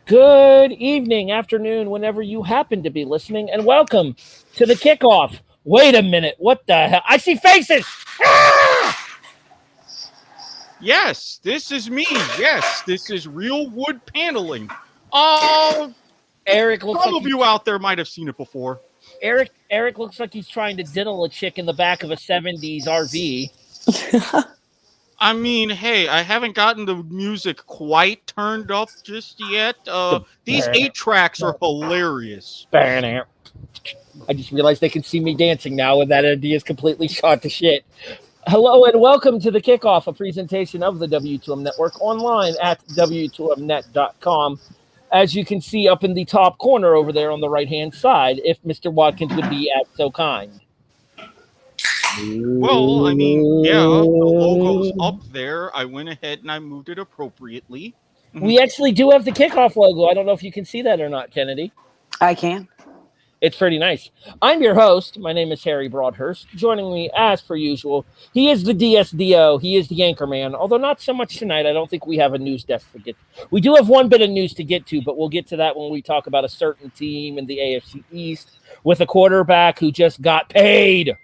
Good evening, afternoon, whenever you happen to be listening, and welcome to the kickoff. Wait a minute, what the hell? I see faces! Ah! Yes, this is me. Yes, this is real wood paneling. Oh, Erik looks some like of he's you out there might have seen it before. Erik looks like he's trying to diddle a chick in the back of a 70s RV. I mean, hey, I haven't gotten the music quite turned up just yet. These 8 tracks are hilarious. I just realized they can see me dancing now, and that idea is completely shot to shit. Hello and welcome to the kickoff, a presentation of the W2M Network online at W2Mnet.com. As you can see up in the top corner over there on the right hand side, if Mr. Watkins would be at so kind. Well, I mean, yeah, the logo's up there. I went ahead and I moved it appropriately. We actually do have the kickoff logo. I don't know if you can see that or not, Keneddi. I can. It's pretty nice. I'm your host. My name is Harry Broadhurst. Joining me, as per usual, he is the DSDO. He is the anchorman, although not so much tonight. I don't think we have a news desk to get. We do have one bit of news to get to, but we'll get to that when we talk about a certain team in the AFC East with a quarterback who just got paid.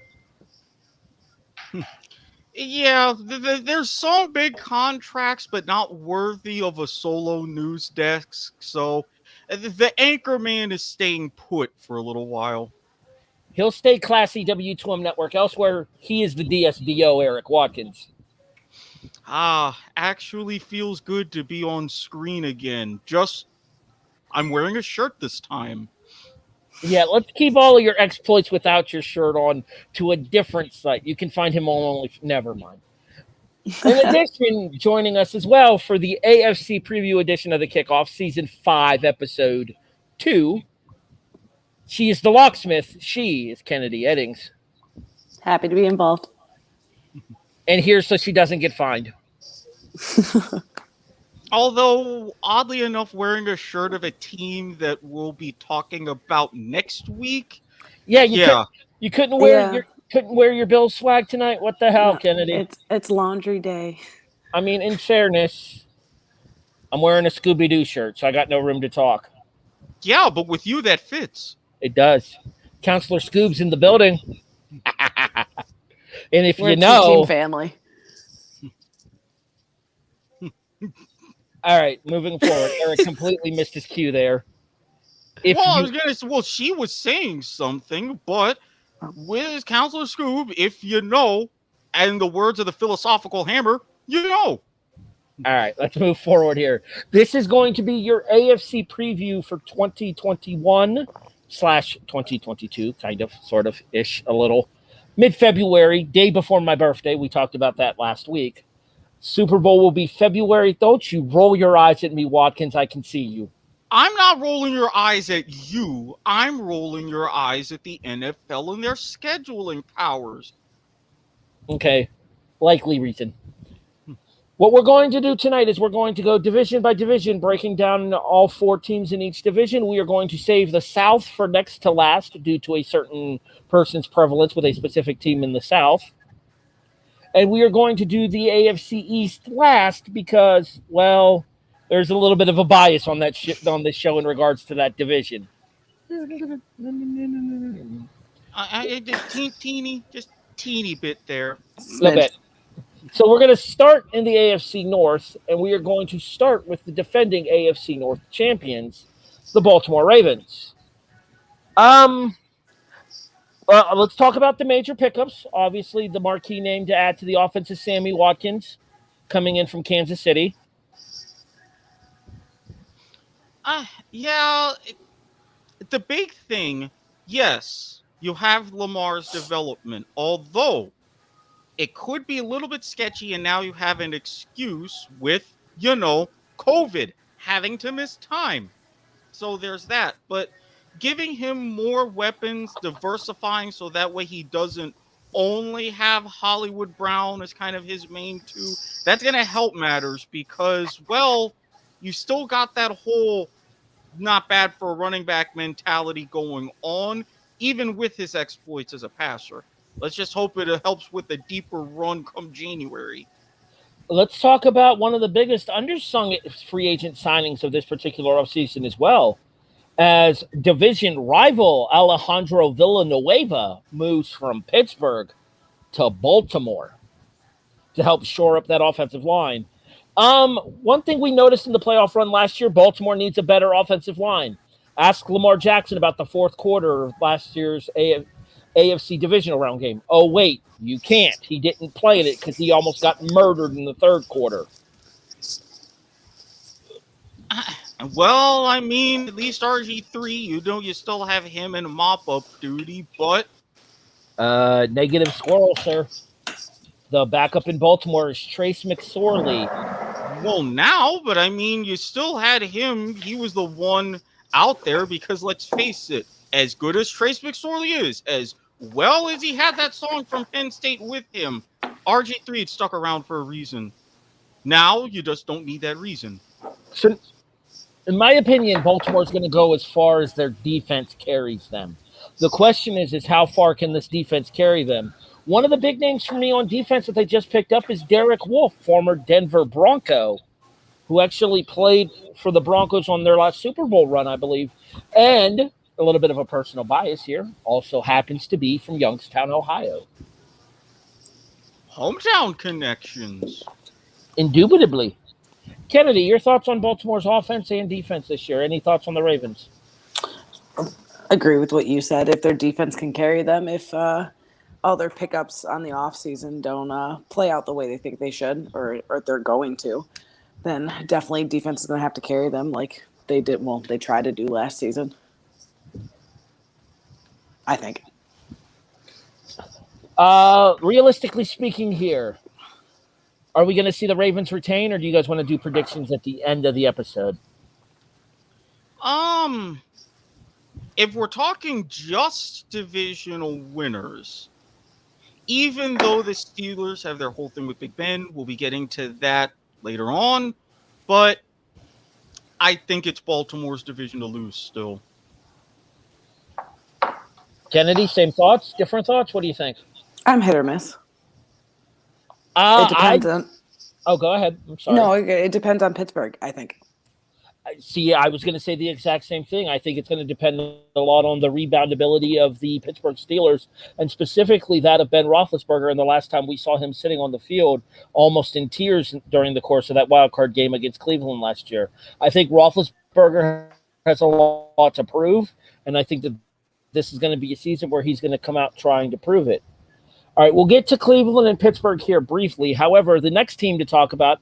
Yeah, there's some big contracts, but not worthy of a solo news desk. So the anchor man is staying put for a little while. He'll stay classy W2M Network. Elsewhere, he is the DSDO, Erik Watkins. Actually feels good to be on screen again. Just, I'm wearing a shirt this time. Yeah, let's keep all of your exploits without your shirt on to a different site. You can find him on only. Never mind. In addition, joining us as well for the AFC Preview edition of the Kickoff, Season 5, Episode 2, she is the locksmith. She is Keneddi Eddings. Happy to be involved. And here's so she doesn't get fined. Although, oddly enough, wearing a shirt of a team that we'll be talking about next week. Yeah, Yeah. you couldn't wear your Bills swag tonight. What the hell, No, Keneddi? It's laundry day. I mean, in fairness, I'm wearing a Scooby Doo shirt, so I got no room to talk. Yeah, but with you, that fits. It does. Counselor Scoob's in the building. And if We're you a know, two-team family. All right, moving forward. Erik completely missed his cue there. I was gonna say, well, she was saying something, but with Counselor Scoob, if you know, and the words of the philosophical hammer, you know. All right, let's move forward here. This is going to be your AFC preview for 2021/2022, kind of, sort of, ish, a little. Mid-February, day before my birthday. We talked about that last week. Super Bowl will be February. Don't you roll your eyes at me, Watkins. I can see you. I'm not rolling your eyes at you. I'm rolling your eyes at the NFL and their scheduling powers. Okay, likely reason. What we're going to do tonight is we're going to go division by division, breaking down all 4 teams in each division. We are going to save the South for next to last due to a certain person's prevalence with a specific team in the South. And we are going to do the AFC East last because, well, there's a little bit of a bias on that on this show in regards to that division. Just teeny bit there. A little bit. So we're going to start in the AFC North, and we are going to start with the defending AFC North champions, the Baltimore Ravens. Let's talk about the major pickups. Obviously, the marquee name to add to the offense is Sammy Watkins, coming in from Kansas City. Yeah, the big thing, yes, you have Lamar's development, although it could be a little bit sketchy, and now you have an excuse with, COVID, having to miss time. So there's that. But giving him more weapons, diversifying so that way he doesn't only have Hollywood Brown as kind of his main two, that's going to help matters because, well, you still got that whole not bad for a running back mentality going on, even with his exploits as a passer. Let's just hope it helps with a deeper run come January. let's talk about one of the biggest undersung free agent signings of this particular offseason as well, as division rival Alejandro Villanueva moves from Pittsburgh to Baltimore to help shore up that offensive line. One thing we noticed in the playoff run last year, Baltimore needs a better offensive line. Ask Lamar Jackson about the fourth quarter of last year's AFC divisional round game. Oh, wait, you can't. He didn't play in it because he almost got murdered in the third quarter. Well, I mean, at least RG3, you still have him in mop-up duty, but... Negative squirrel, sir. The backup in Baltimore is Trace McSorley. Well, now, but I mean, you still had him. He was the one out there because, let's face it, as good as Trace McSorley is, as well as he had that song from Penn State with him, RG3 had stuck around for a reason. Now, you just don't need that reason. So, in my opinion, Baltimore's going to go as far as their defense carries them. The question is how far can this defense carry them? One of the big names for me on defense that they just picked up is Derek Wolfe, former Denver Bronco, who actually played for the Broncos on their last Super Bowl run, I believe. And a little bit of a personal bias here, also happens to be from Youngstown, Ohio. Hometown connections. Indubitably. Keneddi, your thoughts on Baltimore's offense and defense this year? Any thoughts on the Ravens? Agree with what you said. If their defense can carry them, if all their pickups on the offseason don't play out the way they think they should or they're going to, then definitely defense is going to have to carry them like they did. Well, they tried to do last season, I think. Realistically speaking here, are we going to see the Ravens retain, or do you guys want to do predictions at the end of the episode? If we're talking just divisional winners, even though the Steelers have their whole thing with Big Ben, we'll be getting to that later on, but I think it's Baltimore's division to lose still. Keneddi, same thoughts? Different thoughts? What do you think? I'm hit or miss. It depends on. Oh, go ahead. I'm sorry. No, it depends on Pittsburgh, I think. See, I was going to say the exact same thing. I think it's going to depend a lot on the reboundability of the Pittsburgh Steelers, and specifically that of Ben Roethlisberger. And the last time we saw him sitting on the field, almost in tears during the course of that wild card game against Cleveland last year. I think Roethlisberger has a lot to prove, and I think that this is going to be a season where he's going to come out trying to prove it. All right, we'll get to Cleveland and Pittsburgh here briefly. However, the next team to talk about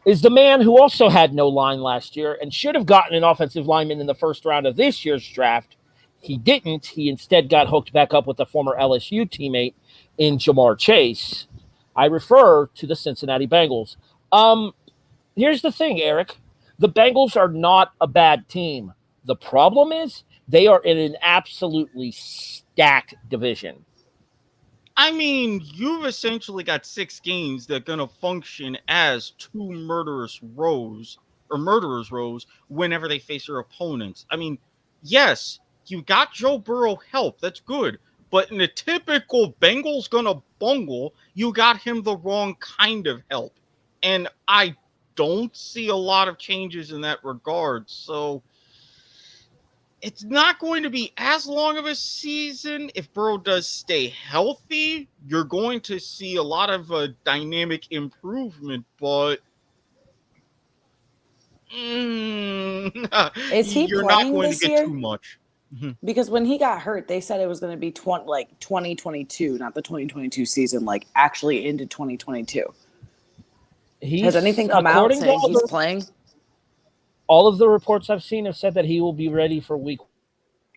is the man who also had no line last year and should have gotten an offensive lineman in the first round of this year's draft. He didn't. He instead got hooked back up with a former LSU teammate in Jamar Chase. I refer to the Cincinnati Bengals. Here's the thing, Erik. The Bengals are not a bad team. The problem is they are in an absolutely stacked division. I mean, you've essentially got 6 games that are going to function as 2 murderous rows whenever they face their opponents. I mean, yes, you got Joe Burrow help. That's good. But in a typical Bengals gonna bungle, you got him the wrong kind of help. And I don't see a lot of changes in that regard. So it's not going to be as long of a season. If Burrow does stay healthy, you're going to see a lot of dynamic improvement, but Is he you're not playing going to this get year? too much. Because when he got hurt, they said it was going to be 2022, not the 2022 season, like actually into 2022. Has anything come out saying he's playing? All of the reports I've seen have said that he will be ready for week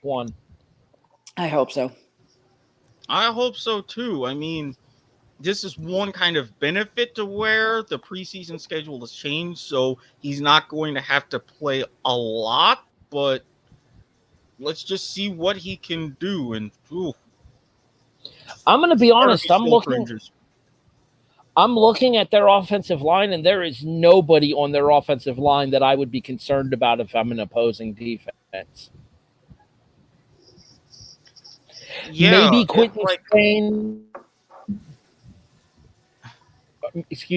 1. I hope so. I hope so too. I mean, this is one kind of benefit to where the preseason schedule has changed, so he's not going to have to play a lot, but let's just see what he can do. And I'm going to be honest. I'm looking at their offensive line, and there is nobody on their offensive line that I would be concerned about if I'm an opposing defense. Yeah, maybe Quentin Spain.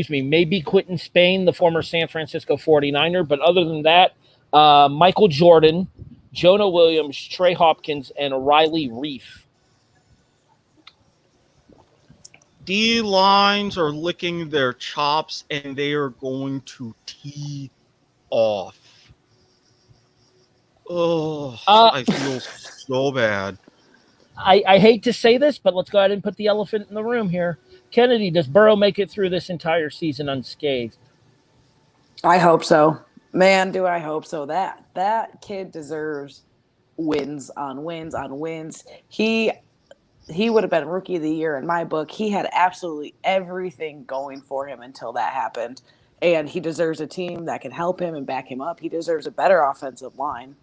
maybe Quentin Spain, the former San Francisco 49er. But other than that, Michael Jordan, Jonah Williams, Trey Hopkins, and Riley Reef. D lines are licking their chops and they are going to tee off. Oh, I feel so bad. I hate to say this, but let's go ahead and put the elephant in the room here. Keneddi, does Burrow make it through this entire season unscathed? I hope so. Man, do I hope so. That kid deserves wins on wins on wins. He would have been rookie of the year in my book. He had absolutely everything going for him until that happened. And he deserves a team that can help him and back him up. He deserves a better offensive line.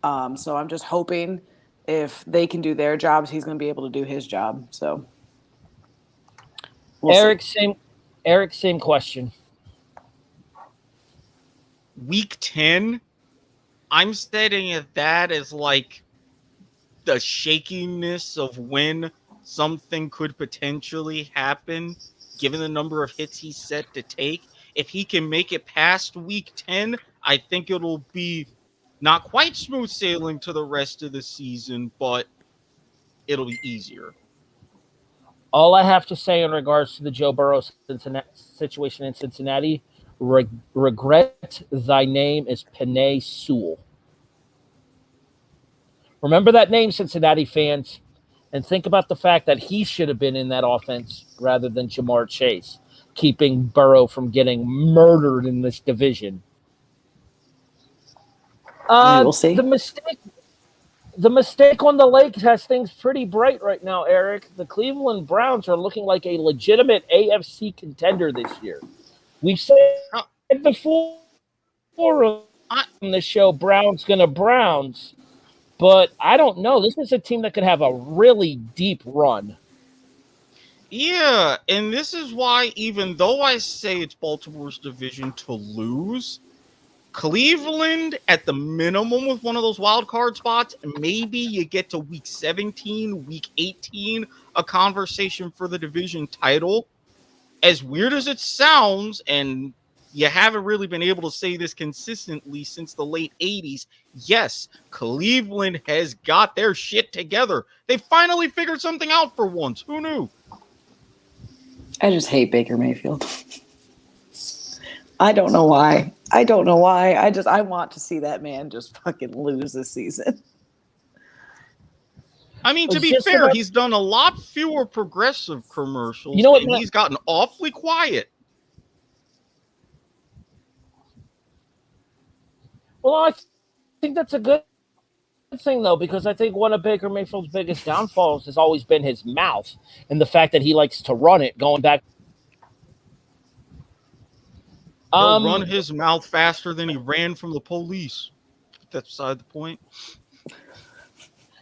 So I'm just hoping if they can do their jobs, he's going to be able to do his job. So, Erik, same question. Week 10, I'm setting that as like the shakiness of when something could potentially happen, given the number of hits he's set to take. If he can make it past week 10, I think it'll be not quite smooth sailing to the rest of the season, but it'll be easier. All I have to say in regards to the Joe Burrow situation in Cincinnati, regret thy name is Penei Sewell. Remember that name, Cincinnati fans, and think about the fact that he should have been in that offense rather than Jamar Chase, keeping Burrow from getting murdered in this division. we'll see. The mistake on the lake has things pretty bright right now, Erik. The Cleveland Browns are looking like a legitimate AFC contender this year. We've said before on this show, Browns gonna Browns, but I don't know. This is a team that could have a really deep run. Yeah, and this is why, even though I say it's Baltimore's division to lose, Cleveland, at the minimum, with one of those wild card spots, maybe you get to week 17, week 18, a conversation for the division title. As weird as it sounds, and you haven't really been able to say this consistently since the late 80s, yes, Cleveland has got their shit together. They finally figured something out for once. Who knew? I just hate Baker Mayfield. I don't know why. I want to see that man just fucking lose this season. I mean, to be fair, he's done a lot fewer progressive commercials, and he's gotten awfully quiet. Well, I think that's a good thing, though, because I think one of Baker Mayfield's biggest downfalls has always been his mouth and the fact that he likes to run it, going back. He'll run his mouth faster than he ran from the police. That's beside the point.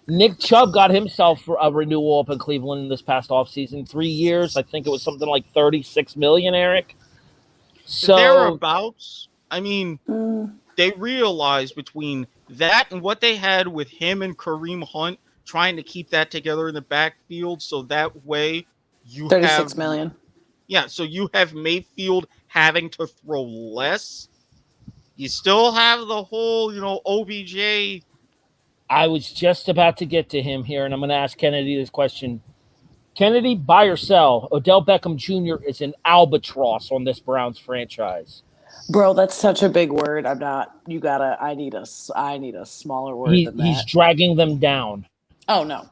Nick Chubb got himself a renewal up in Cleveland this past offseason. 3 years. I think it was something like $36 million, Erik. So thereabouts. I mean, they realized between that and what they had with him and Kareem Hunt trying to keep that together in the backfield, so that way you have $36 million. Yeah, so you have Mayfield having to throw less. You still have the whole, OBJ. I was just about to get to him here, and I'm going to ask Keneddi this question. Keneddi, buy or sell? Odell Beckham Jr. is an albatross on this Browns franchise. Bro, that's such a big word. I need a smaller word than that. He's dragging them down. Oh, no.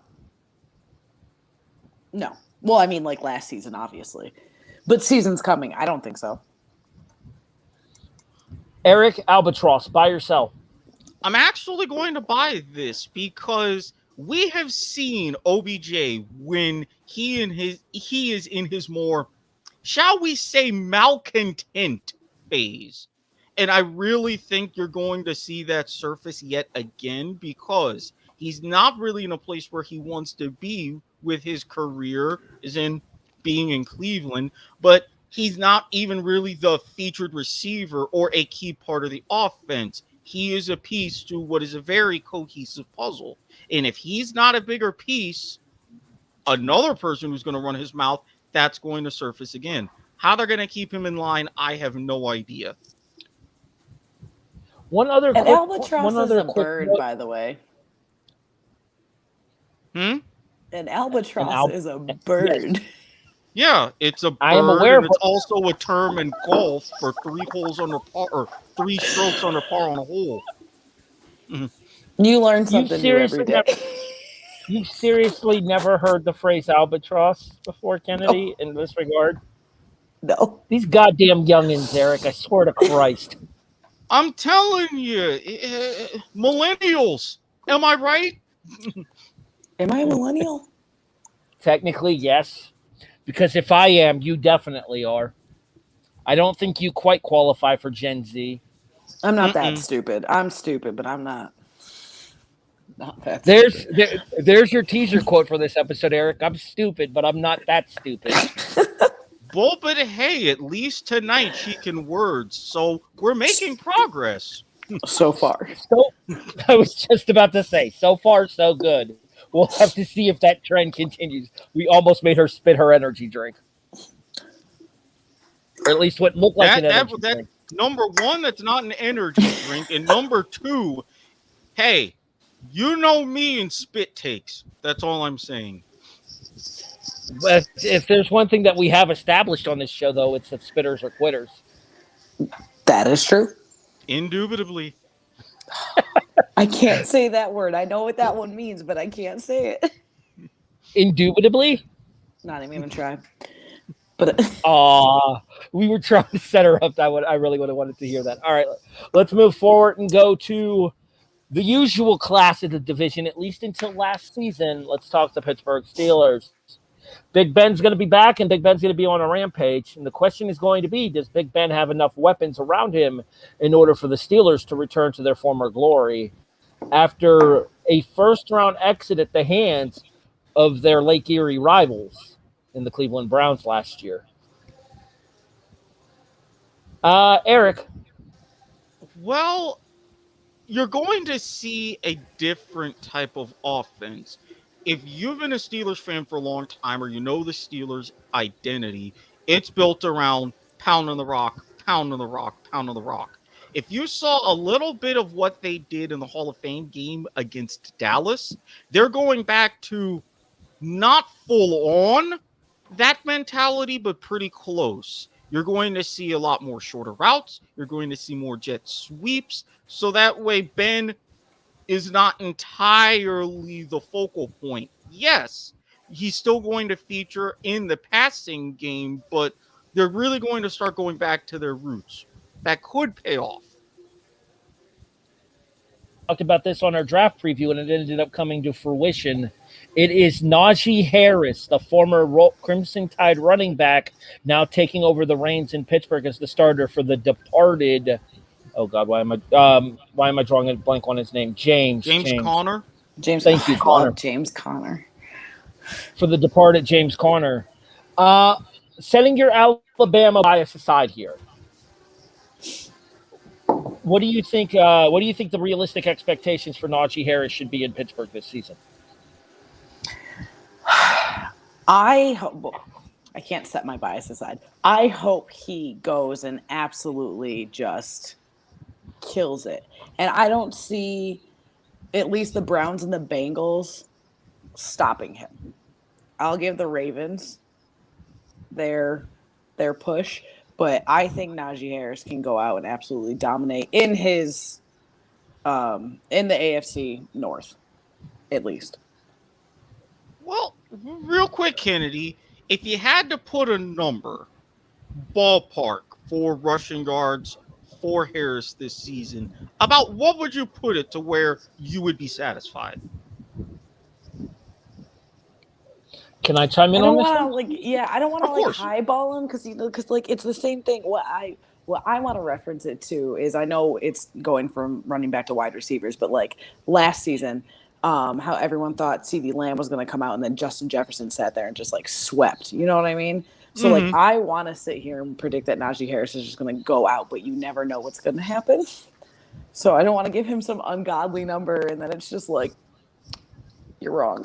No. Well, I mean, like last season, obviously. But season's coming. I don't think so. Erik, albatross, buy or sell? I'm actually going to buy this because we have seen OBJ when he is in his more, shall we say, malcontent phase. And I really think you're going to see that surface yet again because he's not really in a place where he wants to be with his career, as in being in Cleveland, but he's not even really the featured receiver or a key part of the offense. He is a piece to what is a very cohesive puzzle. And if he's not a bigger piece, another person who's going to run his mouth, that's going to surface again. How they're going to keep him in line, I have no idea. An albatross is a bird, note. by the way. An albatross is a bird. Yes. Yeah, it's a I am bird, aware and of it's also a term in golf for 3 holes under par, or 3 strokes under par on a hole. You learn something new every day. You seriously never heard the phrase albatross before, Keneddi, in this regard? No. These goddamn youngins, Erik, I swear to Christ. I'm telling you, millennials. Am I right? Am I a millennial? Technically, yes. Because if I am, you definitely are. I don't think you quite qualify for Gen Z. I'm not that stupid. I'm stupid, but I'm not that stupid. There's your teaser quote for this episode, Erik. I'm stupid, but I'm not that stupid. Well, but hey, at least tonight she can words, so we're making progress. So far. So, I was just about to say, so far, so good. We'll have to see if that trend continues. We almost made her spit her energy drink. Or at least what looked like an energy drink. Number one, that's not an energy drink. And number two, hey, you know me and spit takes. That's all I'm saying. But if there's one thing that we have established on this show, though, it's that spitters are quitters. That is true. Indubitably. I can't say that word. I know what that one means, but I can't say it. Indubitably? Not even gonna try. But we were trying to set her up. I really would have wanted to hear that. All right, let's move forward and go to the usual class of the division, at least until last season. Let's talk the Pittsburgh Steelers. Big Ben's going to be back, and Big Ben's going to be on a rampage. And the question is going to be, does Big Ben have enough weapons around him in order for the Steelers to return to their former glory after a first-round exit at the hands of their Lake Erie rivals in the Cleveland Browns last year? Erik. Well, you're going to see a different type of offense. If you've been a Steelers fan for a long time, or you know the Steelers' identity, it's built around pound on the rock, pound on the rock, pound on the rock. If you saw a little bit of what they did in the Hall of Fame game against Dallas, they're going back to not full on that mentality, but pretty close. You're going to see a lot more shorter routes. You're going to see more jet sweeps. So that way, Ben is not entirely the focal point. Yes, he's still going to feature in the passing game, but they're really going to start going back to their roots. That could pay off. Talked about this on our draft preview, and it ended up coming to fruition. It is Najee Harris, the former Crimson Tide running back, now taking over the reins in Pittsburgh as the starter for the departed. Oh God, why am I drawing a blank on his name? James Conner. Thank you, Conner. James Conner. For the departed James Conner. Setting your Alabama bias aside here, what do you think? What do you think the realistic expectations for Najee Harris should be in Pittsburgh this season? I can't set my bias aside. I hope he goes and absolutely just kills it. And I don't see at least the Browns and the Bengals stopping him. I'll give the Ravens their push, but I think Najee Harris can go out and absolutely dominate in his in the AFC North, at least. Well, real quick, Keneddi, if you had to put a number, ballpark, for rushing yards for Harris this season, about what would you put it to where you would be satisfied? Can I chime in on this? I don't want to highball him because it's the same thing. What I want to reference it to is, I know it's going from running back to wide receivers, but like last season, how everyone thought CeeDee Lamb was going to come out and then Justin Jefferson sat there and just like swept. You know what I mean? So like I want to sit here and predict that Najee Harris is just going to go out, but you never know what's going to happen. So I don't want to give him some ungodly number and then it's just like, you're wrong.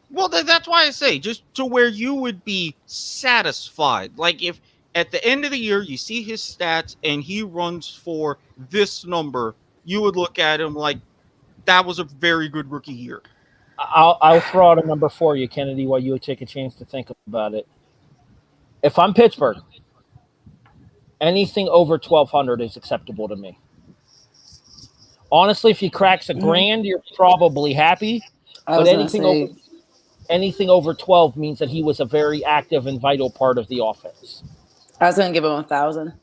Well, that's why I say just to where you would be satisfied. Like if at the end of the year, you see his stats, and he runs for this number, you would look at him like that was a very good rookie year. I'll throw out a number for you, Keneddi, while you take a chance to think about it. If I'm Pittsburgh, anything over 1,200 is acceptable to me. Honestly, if he cracks a grand, you're probably happy. But anything over 12 means that he was a very active and vital part of the offense. I was gonna give him 1,000.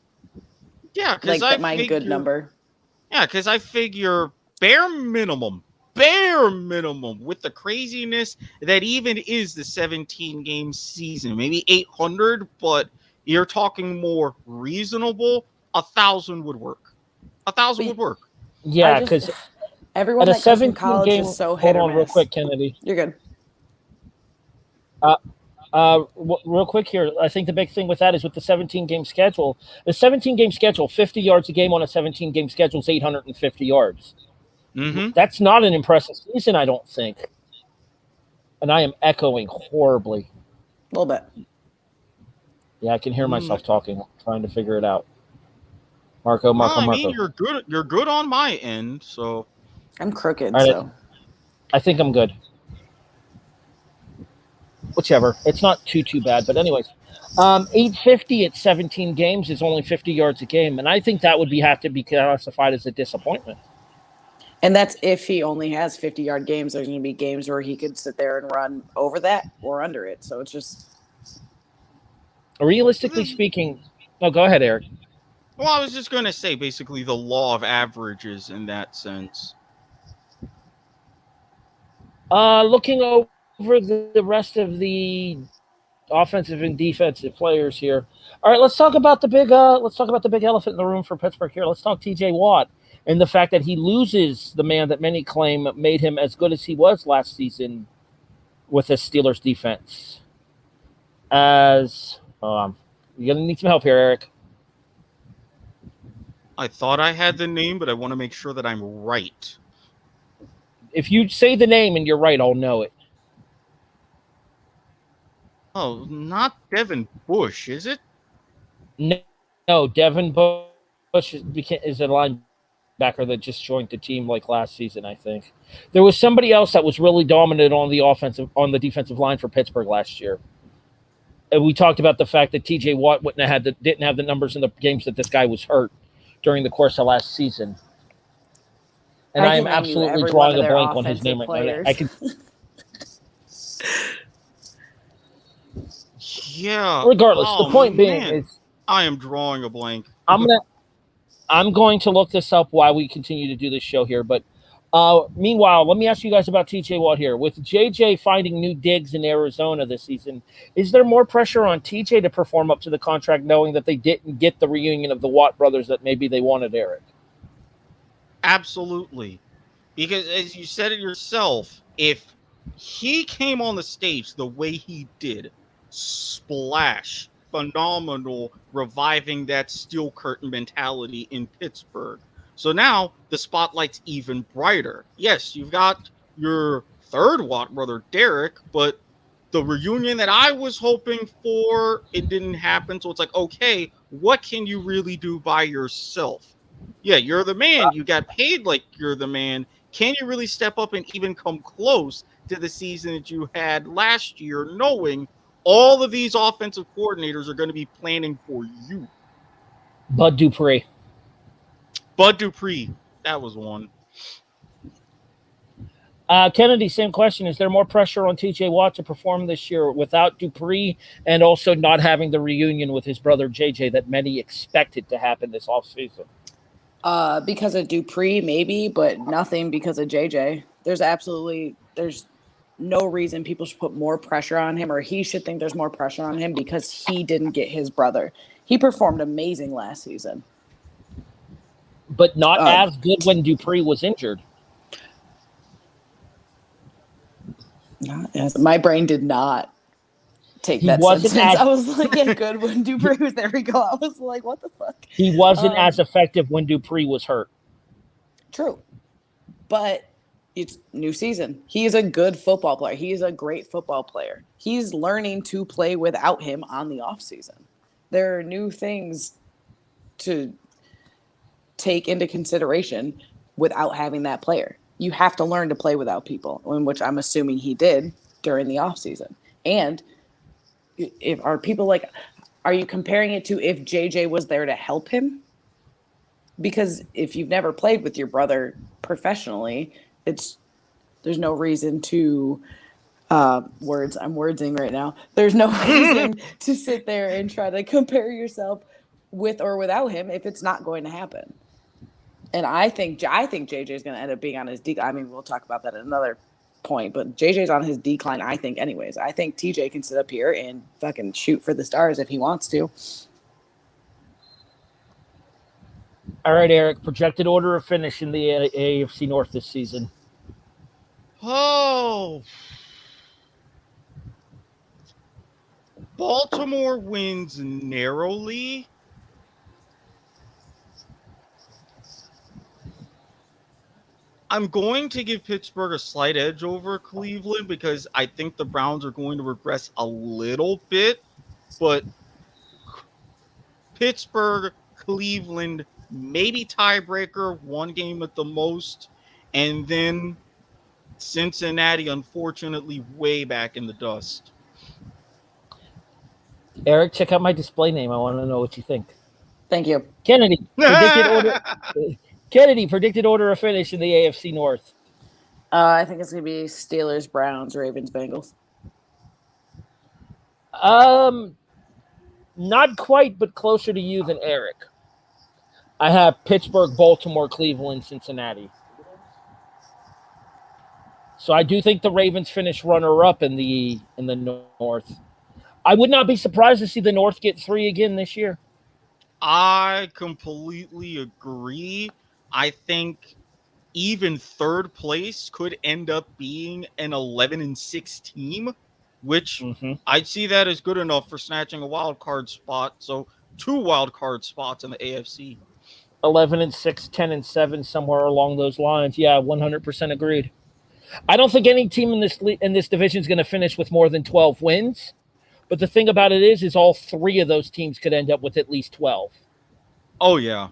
Yeah, because my good number. Yeah, because I figure bare minimum with the craziness that even is the 17-game season, maybe 800, but you're talking more reasonable. 1,000 would work. 1,000 would work. Yeah, because everyone that comes from college is so hit or miss. Hold on real quick, Keneddi. You're good. Real quick here, I think the big thing with that is with the 17-game schedule. The 17-game schedule, 50 yards a game on a 17-game schedule is 850 yards. Mm-hmm. That's not an impressive season, I don't think. And I am echoing horribly. A little bit. Yeah, I can hear myself talking, trying to figure it out. Marco. I mean, you're good. You're good on my end, so I'm crooked. Right, so I think I'm good. Whichever. It's not too bad. But anyways, 850 at 17 games is only 50 yards a game, and I think that would have to be classified as a disappointment. And that's if he only has 50-yard games. There's going to be games where he could sit there and run over that or under it. So it's just realistically speaking. No, go ahead, Erik. Well, I was just going to say basically the law of averages in that sense. Looking over the rest of the offensive and defensive players here. All right, let's talk about the big elephant in the room for Pittsburgh here. Let's talk TJ Watt and the fact that he loses the man that many claim made him as good as he was last season with the Steelers defense. You're going to need some help here, Erik. I thought I had the name, but I want to make sure that I'm right. If you say the name and you're right, I'll know it. Oh, not Devin Bush, is it? No, Devin Bush is a linebacker that just joined the team like last season, I think. There was somebody else that was really dominant on the defensive line for Pittsburgh last year. And we talked about the fact that TJ Watt didn't have the numbers in the games that this guy was hurt during the course of last season. And I am absolutely drawing a blank on his name right now. I can. Yeah. Regardless, the point being is, I am drawing a blank. I'm going to look this up while we continue to do this show here. But meanwhile, let me ask you guys about TJ Watt here. With JJ finding new digs in Arizona this season, is there more pressure on TJ to perform up to the contract, knowing that they didn't get the reunion of the Watt brothers that maybe they wanted, Erik? Absolutely. Because as you said it yourself, if he came on the stage the way he did, splash, phenomenal, reviving that steel curtain mentality in Pittsburgh. So now the spotlight's even brighter. Yes, you've got your third Watt brother, Derek, but the reunion that I was hoping for, it didn't happen. So it's like, okay, what can you really do by yourself? Yeah, you're the man. You got paid like you're the man. Can you really step up and even come close to the season that you had last year, knowing all of these offensive coordinators are going to be planning for you? Bud Dupree, that was one. Keneddi, same question. Is there more pressure on TJ Watt to perform this year without Dupree and also not having the reunion with his brother JJ that many expected to happen this offseason? Because of Dupree, maybe, but nothing because of JJ. There's no reason people should put more pressure on him, or he should think there's more pressure on him because he didn't get his brother. He performed amazing last season. But not as good when Dupree was injured. My brain did not take that sentence. I was like, yeah, good when Dupree was there. We go. I was like, what the fuck? He wasn't as effective when Dupree was hurt. True. But it's new season. He is a good football player. He is a great football player. He's learning to play without him on the offseason. There are new things to take into consideration without having that player. You have to learn to play without people, in which I'm assuming he did during the offseason. And if are people like, are you comparing it to if JJ was there to help him? Because if you've never played with your brother professionally, there's no reason to I'm wordsing right now. There's no reason to sit there and try to compare yourself with or without him if it's not going to happen. And I think JJ is going to end up being on his decline. I mean, we'll talk about that at another point, but JJ's on his decline, I think, anyways. I think TJ can sit up here and fucking shoot for the stars if he wants to. All right, Erik, projected order of finish in the AFC North this season. Oh. Baltimore wins narrowly. I'm going to give Pittsburgh a slight edge over Cleveland because I think the Browns are going to regress a little bit, but Pittsburgh, Cleveland, maybe tiebreaker, one game at the most, and then Cincinnati, unfortunately, way back in the dust. Erik, check out my display name. I want to know what you think. Thank you. Keneddi, predicted order of finish in the AFC North. I think it's going to be Steelers, Browns, Ravens, Bengals. Not quite, but closer to you than Erik. I have Pittsburgh, Baltimore, Cleveland, Cincinnati. So I do think the Ravens finish runner-up in the North. I would not be surprised to see the North get 3 again this year. I completely agree. I think even third place could end up being an 11-6 team, which I'd see that as good enough for snatching a wild card spot. So 2 wild card spots in the AFC. 11-6, 10-7, somewhere along those lines. Yeah, 100% agreed. I don't think any team in this division is going to finish with more than 12 wins. But the thing about it is all 3 of those teams could end up with at least 12. Oh yeah.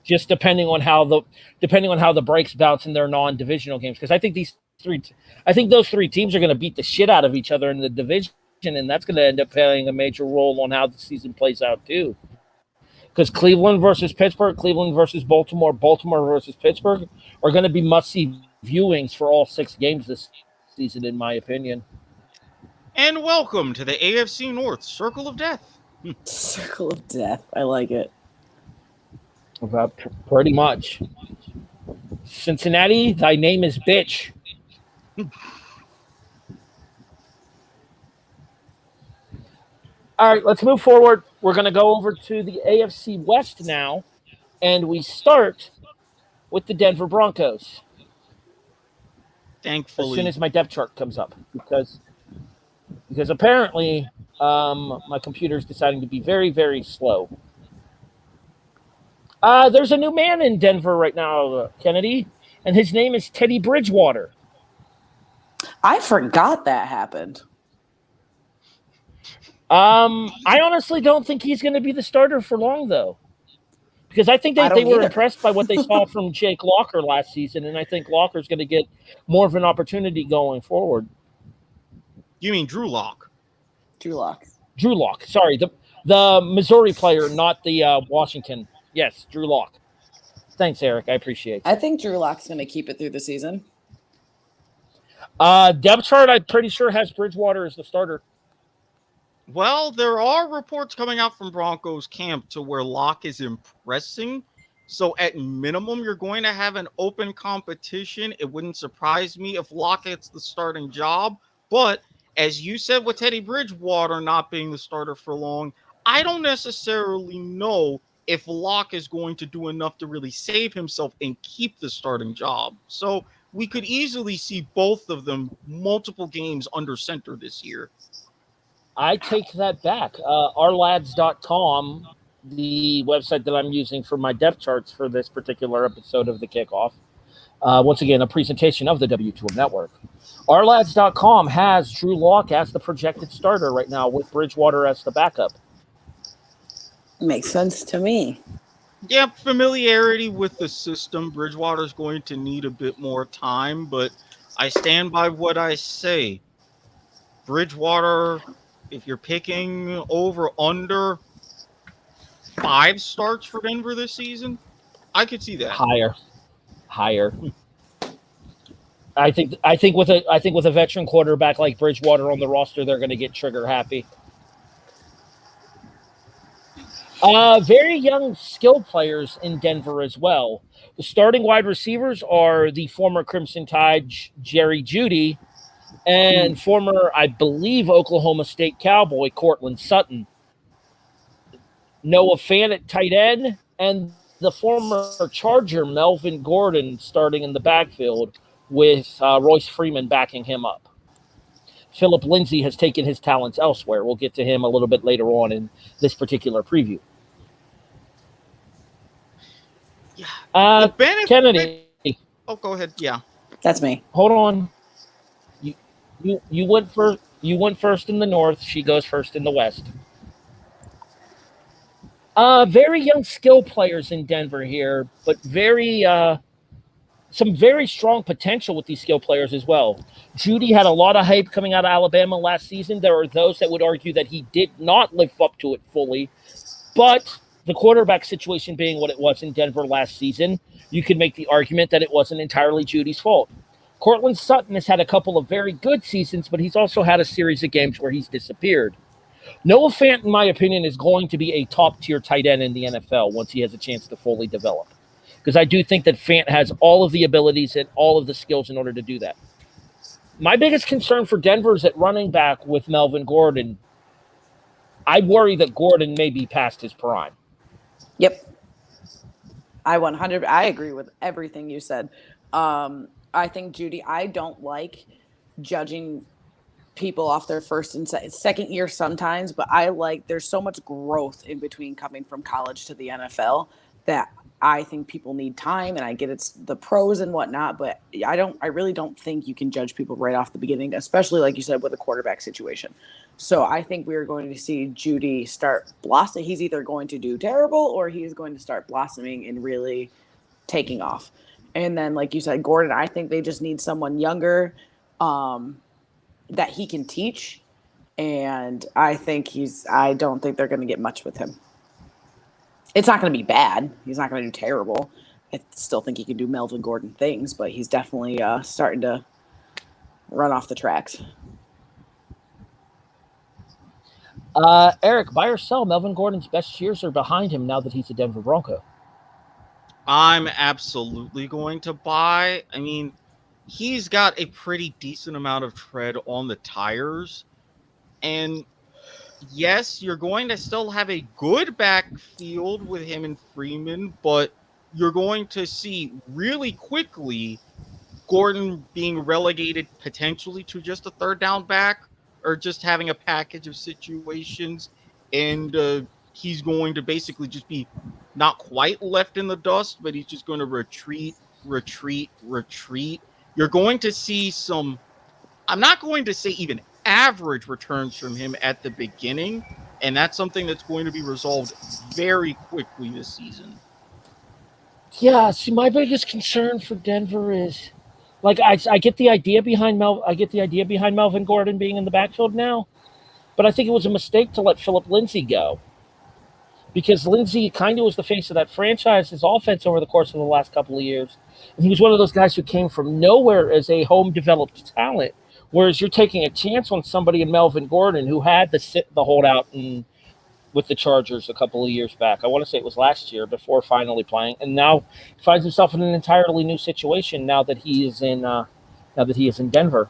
Just depending on how the breaks bounce in their non-divisional games, because I think those 3 teams are going to beat the shit out of each other in the division, and that's going to end up playing a major role on how the season plays out too. Because Cleveland versus Pittsburgh, Cleveland versus Baltimore, Baltimore versus Pittsburgh are going to be must-see viewings for all 6 games this season, in my opinion. And welcome to the AFC North Circle of Death. Circle of Death. I like it. About pretty much. Cincinnati, thy name is bitch. All right, let's move forward. We're going to go over to the AFC West now, and we start with the Denver Broncos. Thankfully. As soon as my depth chart comes up, because apparently my computer's deciding to be very, very slow. There's a new man in Denver right now, Keneddi, and his name is Teddy Bridgewater. I forgot that happened. I honestly don't think he's going to be the starter for long, though, because I think they were impressed by what they saw from Jake Locker last season, and I think Locker's going to get more of an opportunity going forward. You mean Drew Lock? Drew Lock. Sorry, the Missouri player, not the Washington. Yes, Drew Lock. Thanks, Erik. I appreciate it. I think Drew Lock's going to keep it through the season. Depth chart, I'm pretty sure, has Bridgewater as the starter. Well, there are reports coming out from Broncos camp to where Lock is impressing. So at minimum, you're going to have an open competition. It wouldn't surprise me if Lock gets the starting job. But as you said, with Teddy Bridgewater not being the starter for long, I don't necessarily know if Lock is going to do enough to really save himself and keep the starting job. So we could easily see both of them multiple games under center this year. I take that back. Ourlads.com, the website that I'm using for my depth charts for this particular episode of the Kickoff, once again, a presentation of the W2M Network. Ourlads.com has Drew Lock as the projected starter right now with Bridgewater as the backup. Makes sense to me. Yeah, familiarity with the system. Bridgewater's going to need a bit more time, but I stand by what I say. Bridgewater, if you're picking over under 5 starts for Denver this season, I could see that. Higher. I think with a veteran quarterback like Bridgewater on the roster, they're going to get trigger happy. Very young skill players in Denver as well. The starting wide receivers are the former Crimson Tide Jerry Jeudy and former, I believe, Oklahoma State Cowboy Cortland Sutton. Noah Fant at tight end, and the former Charger Melvin Gordon starting in the backfield with Royce Freeman backing him up. Philip Lindsay has taken his talents elsewhere. We'll get to him a little bit later on in this particular preview. Yeah. The benefit. Keneddi. Oh, go ahead. Yeah. That's me. Hold on. You went first. You went first in the north. She goes first in the west. Very young skill players in Denver here, but some very strong potential with these skill players as well. Jeudy had a lot of hype coming out of Alabama last season. There are those that would argue that he did not live up to it fully, but the quarterback situation being what it was in Denver last season, you could make the argument that it wasn't entirely Judy's fault. Cortland Sutton has had a couple of very good seasons, but he's also had a series of games where he's disappeared. Noah Fant, in my opinion, is going to be a top-tier tight end in the NFL once he has a chance to fully develop. Because I do think that Fant has all of the abilities and all of the skills in order to do that. My biggest concern for Denver is at running back with Melvin Gordon. I worry that Gordon may be past his prime. Yep. I agree with everything you said. I think, Jeudy, I don't like judging people off their first and second year sometimes, but there's so much growth in between coming from college to the NFL that I think people need time, and I get it's the pros and whatnot, but I really don't think you can judge people right off the beginning, especially like you said with a quarterback situation. So I think we're going to see Jeudy start blossoming. He's either going to do terrible or he's going to start blossoming and really taking off. And then, like you said, Gordon, I think they just need someone younger that he can teach. And I don't think they're going to get much with him. It's not going to be bad. He's not going to do terrible. I still think he can do Melvin Gordon things, but he's definitely starting to run off the tracks. Erik, buy or sell, Melvin Gordon's best years are behind him now that he's a Denver Bronco. I'm absolutely going to buy. I mean, he's got a pretty decent amount of tread on the tires. And yes, you're going to still have a good backfield with him and Freeman, but you're going to see really quickly Gordon being relegated potentially to just a third down back or just having a package of situations. And he's going to basically just be not quite left in the dust, but he's just going to retreat. You're going to see some, I'm not going to say even average returns from him at the beginning, and that's something that's going to be resolved very quickly this season. Yeah, see, my biggest concern for Denver is, like, I get the idea behind Melvin Gordon being in the backfield now, but I think it was a mistake to let Philip Lindsay go, because Lindsay kind of was the face of that franchise's offense over the course of the last couple of years, and he was one of those guys who came from nowhere as a home-developed talent. Whereas you're taking a chance on somebody in Melvin Gordon who had the holdout with the Chargers a couple of years back. I want to say it was last year before finally playing, and now finds himself in an entirely new situation now that he is in Denver.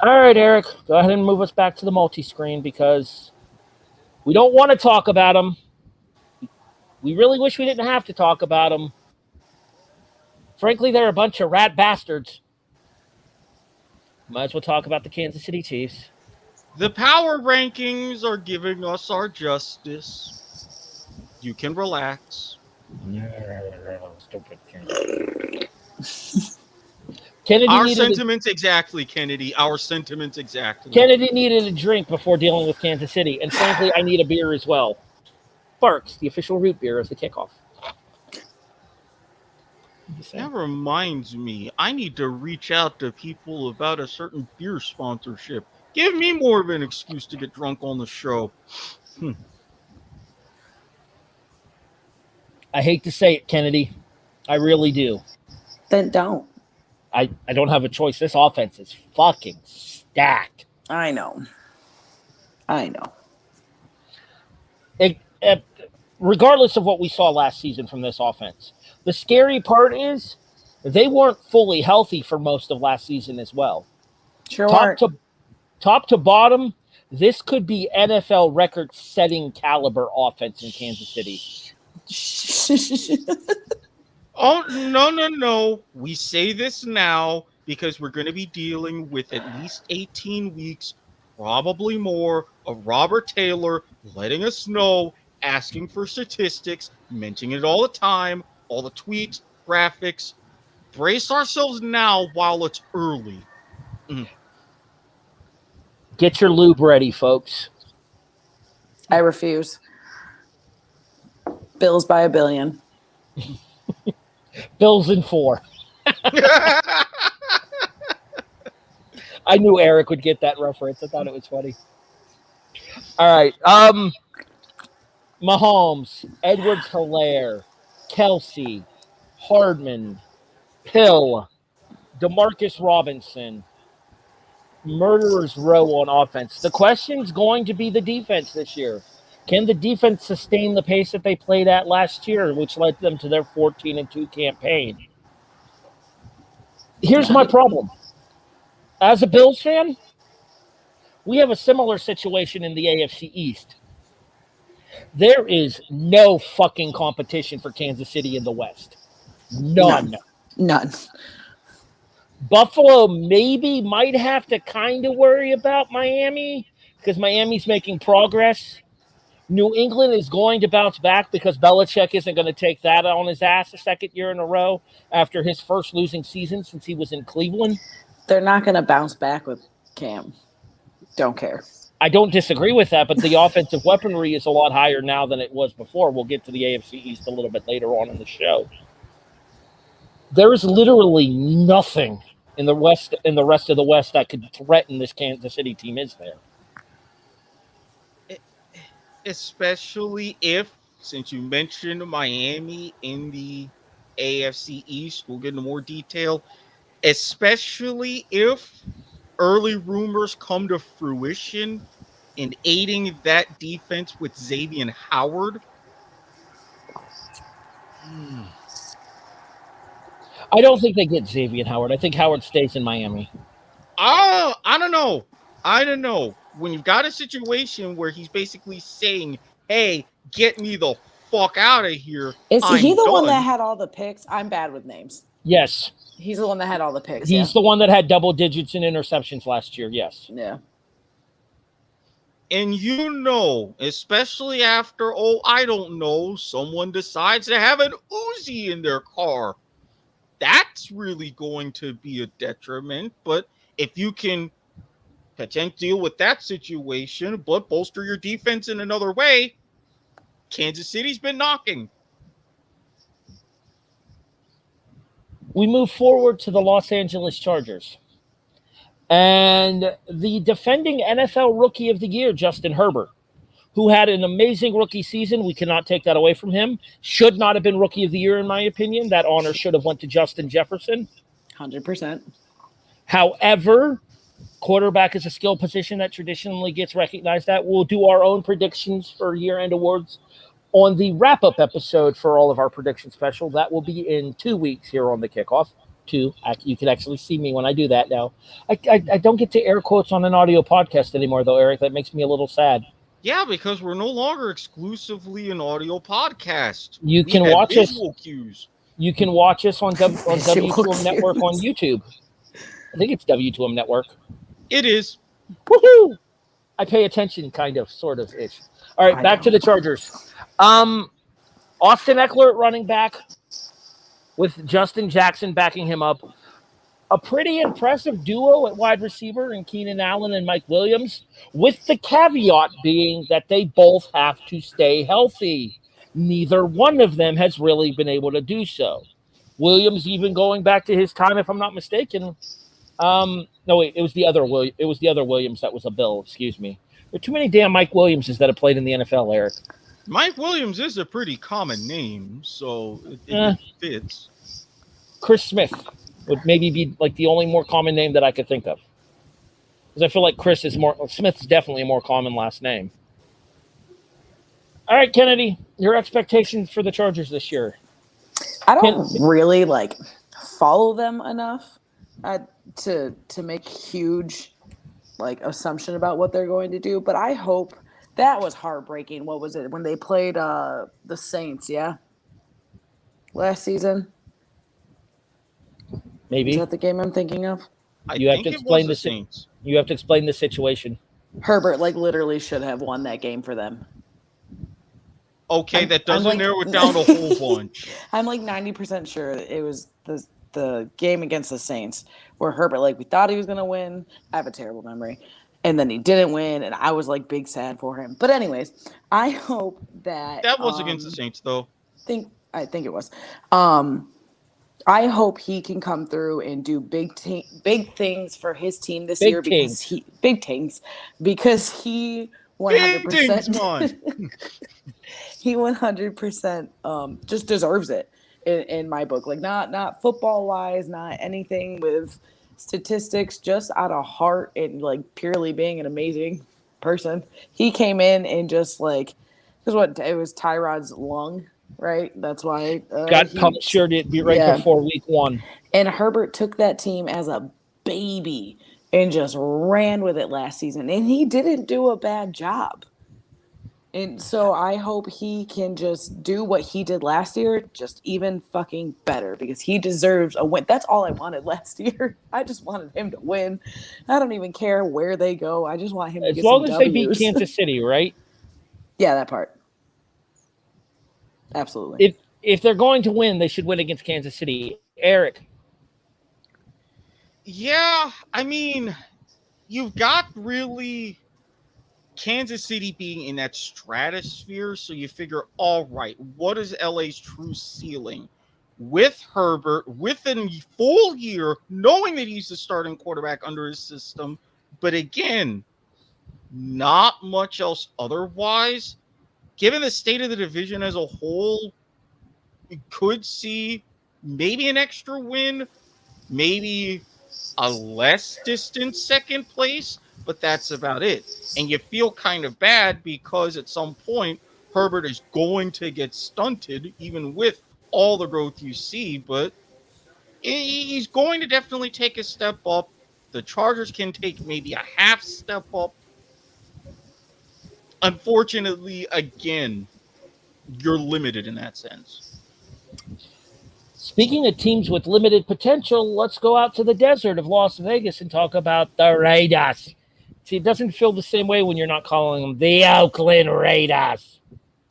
All right, Erik, go ahead and move us back to the multi-screen because we don't want to talk about him. We really wish we didn't have to talk about him. Frankly, they're a bunch of rat bastards. Might as well talk about the Kansas City Chiefs. The power rankings are giving us our justice. You can relax. Stupid Keneddi. Our sentiments exactly, Keneddi. Our sentiments exactly. Keneddi needed a drink before dealing with Kansas City, and frankly, I need a beer as well. Barks, the official root beer of the kickoff. That reminds me, I need to reach out to people about a certain beer sponsorship. Give me more of an excuse to get drunk on the show. I hate to say it, Keneddi. I really do. Then don't. I don't have a choice. This offense is fucking stacked. I know. Regardless of what we saw last season from this offense, the scary part is they weren't fully healthy for most of last season as well. Sure. Top to bottom, this could be NFL record-setting caliber offense in Kansas City. Oh, no. We say this now because we're going to be dealing with at least 18 weeks, probably more, of Robert Taylor letting us know, asking for statistics, mentioning it all the time, all the tweets, graphics. Brace ourselves now while it's early. Get your lube ready, folks. I refuse. Bills by $1 billion. Bills in 4. I knew Erik would get that reference. I thought it was funny. All right. Mahomes, Edwards-Helaire, Kelsey, Hardman, Hill, Demarcus Robinson, murderer's row on offense. The question's going to be the defense this year. Can the defense sustain the pace that they played at last year, which led them to their 14-2 campaign? Here's my problem. As a Bills fan, we have a similar situation in the AFC East. There is no fucking competition for Kansas City in the West. None. Buffalo maybe might have to kind of worry about Miami because Miami's making progress. New England is going to bounce back because Belichick isn't going to take that on his ass a second year in a row after his first losing season since he was in Cleveland. They're not going to bounce back with Cam. Don't care. I don't disagree with that, but the offensive weaponry is a lot higher now than it was before. We'll get to the AFC East a little bit later on in the show. There is literally nothing in the West, in the rest of the West, that could threaten this Kansas City team, is there? Especially if, since you mentioned Miami in the AFC East, we'll get into more detail, especially if early rumors come to fruition in aiding that defense with Xavier Howard. I don't think they get Xavier Howard. I think Howard stays in Miami. Oh, I don't know. When you've got a situation where he's basically saying, hey, get me the fuck out of here. Is he the one that done. had all the picks? I'm bad with names. Yes. He's the one that had all the picks. He's the one that had double digits in interceptions last year. Yes. Yeah. And especially after, I don't know, someone decides to have an Uzi in their car. That's really going to be a detriment. But if you can potentially deal with that situation, but bolster your defense in another way, Kansas City's been knocking. We move forward to the Los Angeles Chargers. And the defending NFL Rookie of the Year, Justin Herbert, who had an amazing rookie season. We cannot take that away from him. Should not have been Rookie of the Year, in my opinion. That honor should have went to Justin Jefferson. 100%. However, quarterback is a skill position that traditionally gets recognized. That we'll do our own predictions for year-end awards on the wrap-up episode for all of our prediction special. That will be in 2 weeks here on the kickoff. You can actually see me when I do that now. I don't get to air quotes on an audio podcast anymore, though, Erik. That makes me a little sad. Yeah, because we're no longer exclusively an audio podcast. You can watch us. Cues. You can watch us on W2M Network on YouTube. I think it's W2M Network. It is. Woohoo! I pay attention, kind of, sort of ish. All right, back to the Chargers. Austin Eckler at running back with Justin Jackson backing him up. a pretty impressive duo at wide receiver in Keenan Allen and Mike Williams, with the caveat being that they both have to stay healthy. Neither one of them has really been able to do so. Williams, even going back to his time, if I'm not mistaken, no wait, it was the other Williams that was a Bill. Excuse me. There are too many damn Mike Williamses that have played in the NFL, Eric. Mike Williams is a pretty common name, so it fits. Chris Smith would maybe be like the only more common name that I could think of, because I feel like Smith's definitely a more common last name. All right, Keneddi, your expectations for the Chargers this year? I don't really follow them enough to make huge assumption about what they're going to do, but I hope. That was heartbreaking. What was it when they played the Saints? Yeah, last season. Maybe. Is that the game I'm thinking of? You have to explain the Saints. You have to explain the situation. Herbert literally should have won that game for them. Okay, that doesn't narrow it down a whole bunch. I'm 90% sure it was the game against the Saints where Herbert we thought he was going to win. I have a terrible memory. And then he didn't win, and I was big sad for him. But anyways, I hope that was against the Saints, though. I think it was. I hope he can come through and do big things for his team this year because he 100% he 100% just deserves it in my book. Not football wise, not anything with statistics, just out of heart and purely being an amazing person. He came in and just because it was Tyrod's lung, right? That's why got punctured it before week 1. And Herbert took that team as a baby and just ran with it last season, and he didn't do a bad job. And so I hope he can just do what he did last year, just even fucking better, because he deserves a win. That's all I wanted last year. I just wanted him to win. I don't even care where they go. I just want him to get some W's. As long as they beat Kansas City, right? Yeah, that part. Absolutely. If they're going to win, they should win against Kansas City. Eric. Yeah, I mean, you've got really Kansas City being in that stratosphere, so you figure, all right, what is LA's true ceiling? With Herbert, with a full year, knowing that he's the starting quarterback under his system, but again, not much else otherwise. Given the state of the division as a whole, you could see maybe an extra win, maybe a less distant second place, but that's about it. And you feel kind of bad because at some point, Herbert is going to get stunted, even with all the growth you see, but he's going to definitely take a step up. The Chargers can take maybe a half step up. Unfortunately, again, you're limited in that sense. Speaking of teams with limited potential, let's go out to the desert of Las Vegas and talk about the Raiders. See, it doesn't feel the same way when you're not calling them the Oakland Raiders.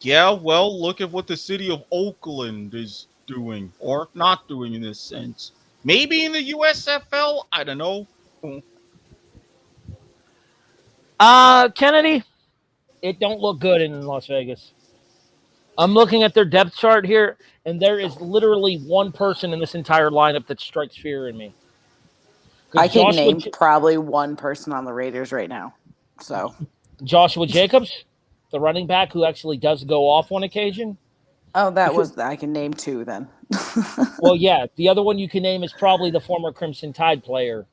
Yeah, well, look at what the city of Oakland is doing or not doing in this sense. Maybe in the USFL, I don't know. Keneddi, it don't look good in Las Vegas. I'm looking at their depth chart here, and there is literally one person in this entire lineup that strikes fear in me. I can name probably one person on the Raiders right now. So Joshua Jacobs, the running back who actually does go off on occasion. Oh, I can name 2 then. Well, yeah. The other one you can name is probably the former Crimson Tide player.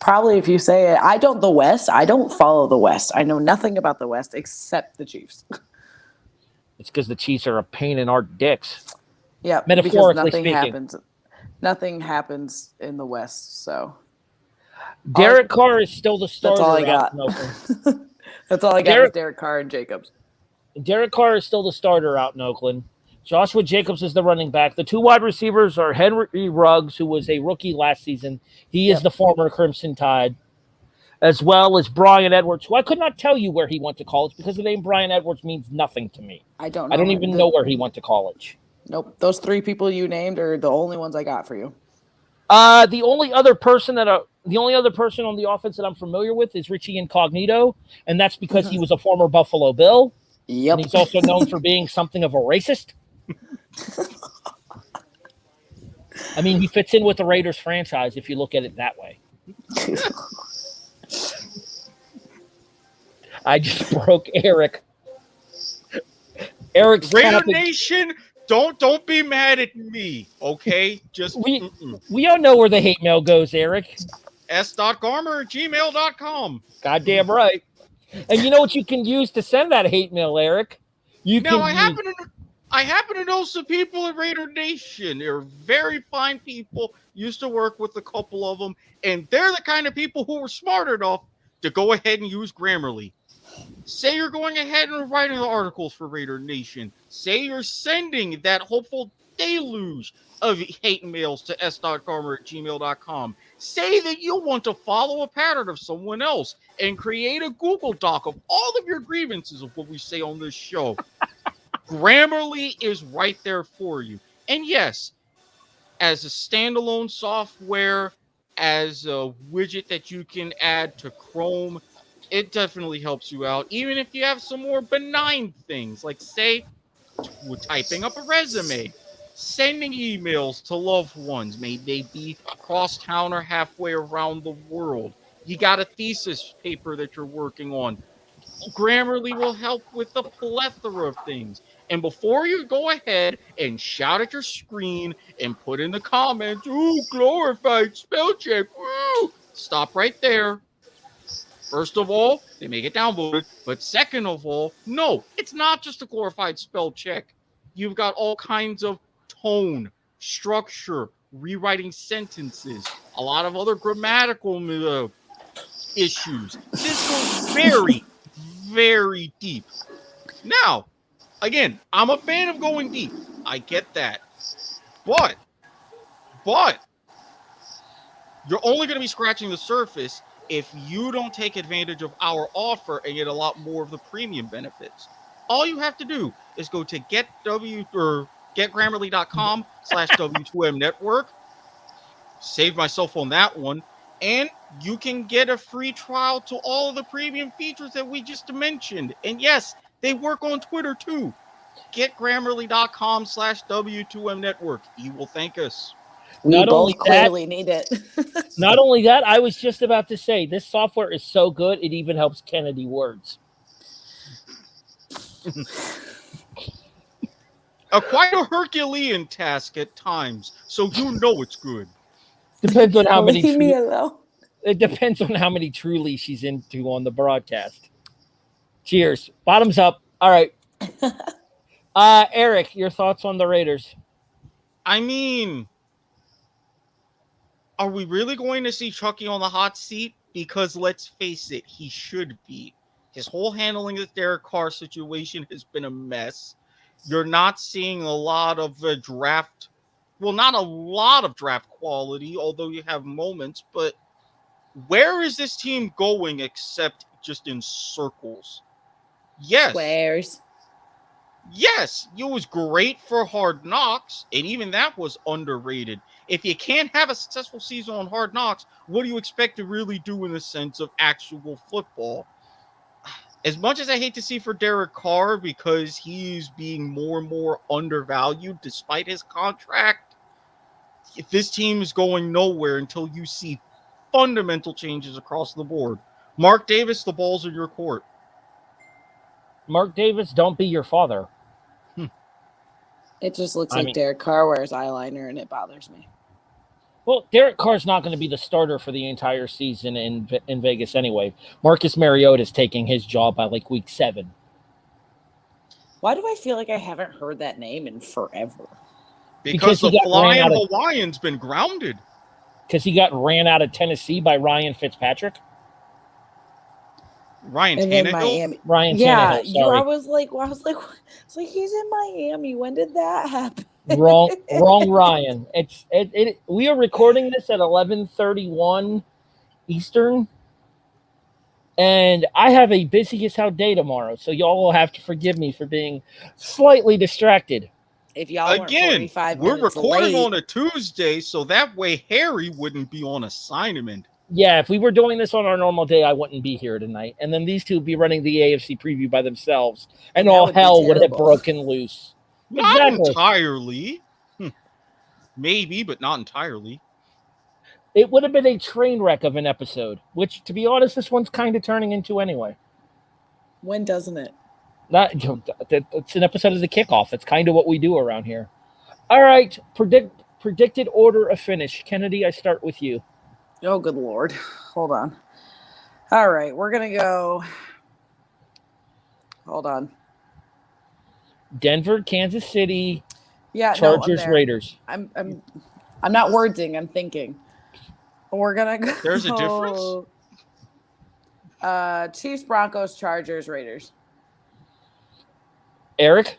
Probably if you say it. I don't follow the West. I know nothing about the West except the Chiefs. It's because the Chiefs are a pain in our dicks. Yeah, metaphorically nothing speaking. Nothing happens in the West, so. Derek Carr is still the starter. That's all I got. That's all I got is Derek Carr and Jacobs. Derek Carr is still the starter out in Oakland. Joshua Jacobs is the running back. The 2 wide receivers are Henry Ruggs, who was a rookie last season. He is the former Crimson Tide, as well as Brian Edwards, who I could not tell you where he went to college because the name Brian Edwards means nothing to me. I don't know. I don't even know where he went to college. Nope. Those 3 people you named are the only ones I got for you. The only other person on the offense that I'm familiar with is Richie Incognito, and that's because he was a former Buffalo Bill. Yep. And he's also known for being something of a racist. I mean, he fits in with the Raiders franchise if you look at it that way. I just broke Erik. Erik's Raider Nation, don't be mad at me, okay? Just we all know where the hate mail goes, Erik. s.garmer@gmail.com. Goddamn right. And you know what you can use to send that hate mail, Erik? I happen to know some people at Raider Nation. They're very fine people. Used to work with a couple of them, and they're the kind of people who were smart enough to go ahead and use Grammarly. Say you're going ahead and writing articles for Raider Nation. Say you're sending that hopeful deluge of hate mails to s.garmer@gmail.com. Say that you want to follow a pattern of someone else and create a Google Doc of all of your grievances of what we say on this show. Grammarly is right there for you. And yes, as a standalone software, as a widget that you can add to Chrome, it definitely helps you out. Even if you have some more benign things, like say, typing up a resume, sending emails to loved ones, may they be across town or halfway around the world. You got a thesis paper that you're working on. Grammarly will help with a plethora of things. And before you go ahead and shout at your screen and put in the comments, "Ooh, glorified spell check, woo," stop right there. First of all, they may get downvoted. But second of all, no, it's not just a glorified spell check. You've got all kinds of tone, structure, rewriting sentences, a lot of other grammatical issues. This goes very, very deep. Now, again, I'm a fan of going deep. I get that. But you're only going to be scratching the surface if you don't take advantage of our offer and get a lot more of the premium benefits. All you have to do is go to getgrammarly.com/W2M network. Save myself on that one. And you can get a free trial to all of the premium features that we just mentioned. And yes, they work on Twitter too. Getgrammarly.com/W2M network. You will thank us. We both clearly need it. Not only that, I was just about to say, this software is so good, it even helps Keneddi words. Quite a Herculean task at times, so you know it's good. Depends on how many. Leave me alone. It depends on how many truly she's into on the broadcast. Cheers. Bottoms up. All right. Erik, your thoughts on the Raiders? I mean, are we really going to see Chucky on the hot seat? Because let's face it, he should be. His whole handling of the Derek Carr situation has been a mess. You're not seeing a lot of draft. Well, not a lot of draft quality, although you have moments. But where is this team going except just in circles? Yes. Squares. Yes, it was great for Hard Knocks, and even that was underrated. If you can't have a successful season on Hard Knocks, what do you expect to really do in the sense of actual football? As much as I hate to see for Derek Carr because he's being more and more undervalued despite his contract, if this team is going nowhere until you see fundamental changes across the board. Mark Davis, the ball's in your court. Mark Davis, don't be your father. It just looks like Derek Carr wears eyeliner, and it bothers me. Well, Derek Carr's not going to be the starter for the entire season in Vegas anyway. Marcus Mariota's taking his job by like week 7. Why do I feel like I haven't heard that name in forever? Because the flying Hawaiian's been grounded. Because he got ran out of Tennessee by Ryan Fitzpatrick. Ryan Tannehill? Miami. Ryan Tannehill, sorry. I was like, he's in Miami. When did that happen? Wrong Ryan. We are recording this at 11:31 Eastern, and I have a busy as hell day tomorrow, so y'all will have to forgive me for being slightly distracted. If y'all weren't Again, 45 we're minutes recording late, on a Tuesday, so that way Harry wouldn't be on assignment. Yeah, if we were doing this on our normal day, I wouldn't be here tonight. And then these two would be running the AFC preview by themselves, and That all would be hell would have terrible. broken loose. Not Exactly. entirely. Maybe, but not entirely. It would have been a train wreck of an episode, which, to be honest, this one's kind of turning into anyway. when doesn't it? It's an episode of the kickoff. It's kind of what we do around here. All right, predicted order of finish. Keneddi, I start with you. Oh, good Lord. Hold on. All right, we're going to go. Hold on. Denver, Kansas City, Yeah, Chargers, no, I'm there. Raiders. I'm not wording, I'm thinking. We're going to go. There's a difference? Chiefs, Broncos, Chargers, Raiders. Erik?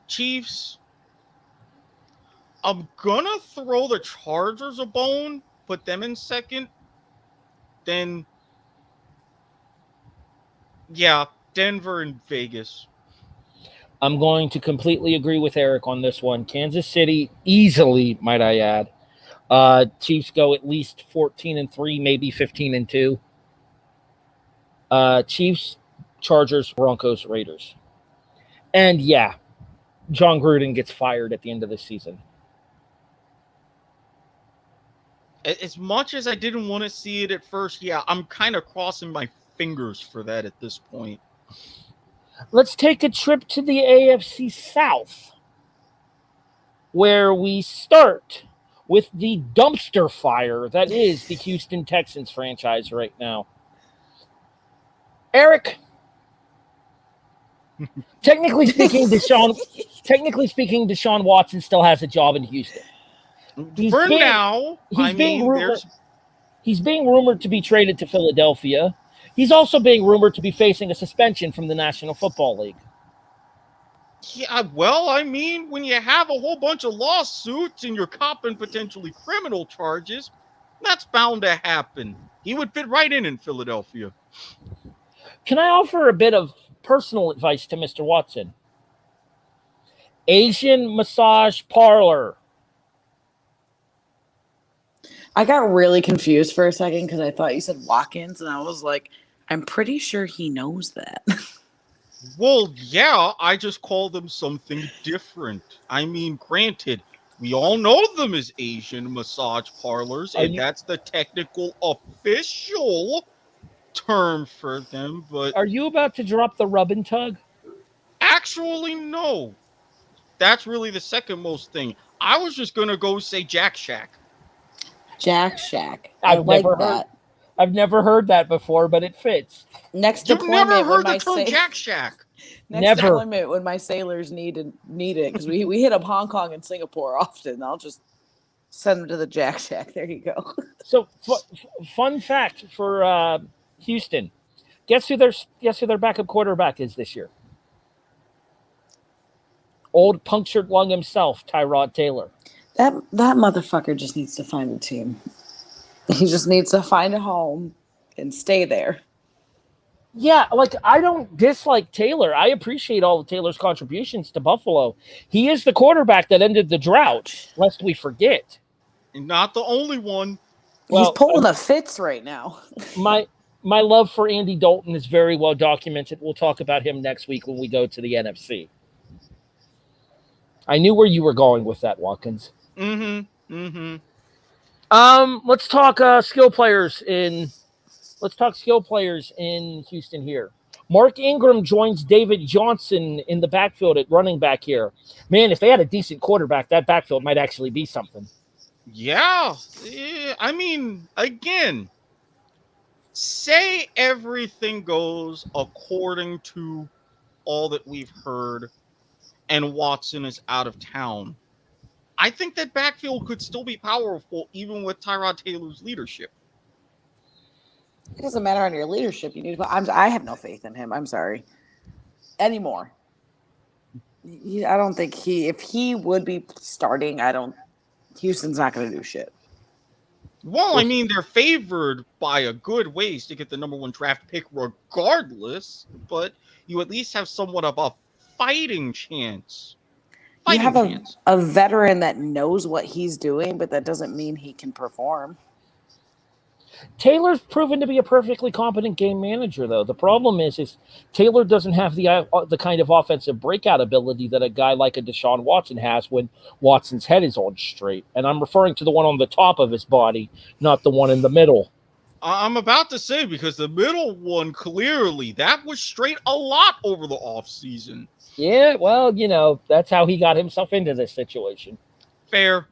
Chiefs. I'm going to throw the Chargers a bone, put them in second. Then, yeah, Denver and Vegas. I'm going to completely agree with Erik on this one. Kansas City, easily, might I add. Chiefs go at least 14-3, maybe 15-2. Chiefs, Chargers, Broncos, Raiders. And yeah, John Gruden gets fired at the end of the season. As much as I didn't want to see it at first, yeah, I'm kind of crossing my fingers for that at this point. Let's take a trip to the AFC South, where we start with the dumpster fire that is the Houston Texans franchise right now. Erik, technically speaking, Deshaun Watson still has a job in Houston. He's being rumored to be traded to Philadelphia. He's also being rumored to be facing a suspension from the National Football League. Yeah, well, I mean, when you have a whole bunch of lawsuits and you're copping potentially criminal charges, that's bound to happen. He would fit right in Philadelphia. Can I offer a bit of personal advice to Mr. Watson? Asian massage parlor. I got really confused for a second because I thought you said Watkins, and I was like, I'm pretty sure he knows that. Well, yeah, I just call them something different. I mean, granted, we all know them as Asian massage parlors, and that's the technical official term for them, but... Are you about to drop the rub and tug? Actually, no. That's really the second most thing. I was just going to go say Jack Shack. Jack Shack. I've never heard that before, but it fits. Next You've deployment, never heard the term Jack Shack. Deployment when my sailors need it, because we hit up Hong Kong and Singapore often. I'll just send them to the Jack Shack. There you go. So, fun fact for Houston: guess who their backup quarterback is this year? Old punctured lung himself, Tyrod Taylor. That motherfucker just needs to find a team. He just needs to find a home and stay there. Yeah, like, I don't dislike Taylor. I appreciate all of Taylor's contributions to Buffalo. He is the quarterback that ended the drought, lest we forget. Not the only one. Well, he's pulling the fits right now. My love for Andy Dalton is very well documented. We'll talk about him next week when we go to the NFC. I knew where you were going with that, Watkins. Let's talk skill players in Houston here. Mark Ingram joins David Johnson in the backfield at running back here. Man, if they had a decent quarterback, that backfield might actually be something. Yeah. I mean, again, say everything goes according to all that we've heard and Watson is out of town. I think that backfield could still be powerful even with Tyrod Taylor's leadership. It doesn't matter on your leadership. I have no faith in him. I'm sorry. Anymore. I don't think if he would be starting, Houston's not going to do shit. Well, I mean, they're favored by a good ways to get the number one draft pick regardless, but you at least have somewhat of a fighting chance. You Fighting have chance. a veteran that knows what he's doing, but that doesn't mean he can perform. Taylor's proven to be a perfectly competent game manager, though. The problem is Taylor doesn't have the kind of offensive breakout ability that a guy like a Deshaun Watson has when Watson's head is on straight. And I'm referring to the one on the top of his body, not the one in the middle. I'm about to say, because the middle one, clearly, that was straight a lot over the offseason. Yeah, well, that's how he got himself into this situation. Fair.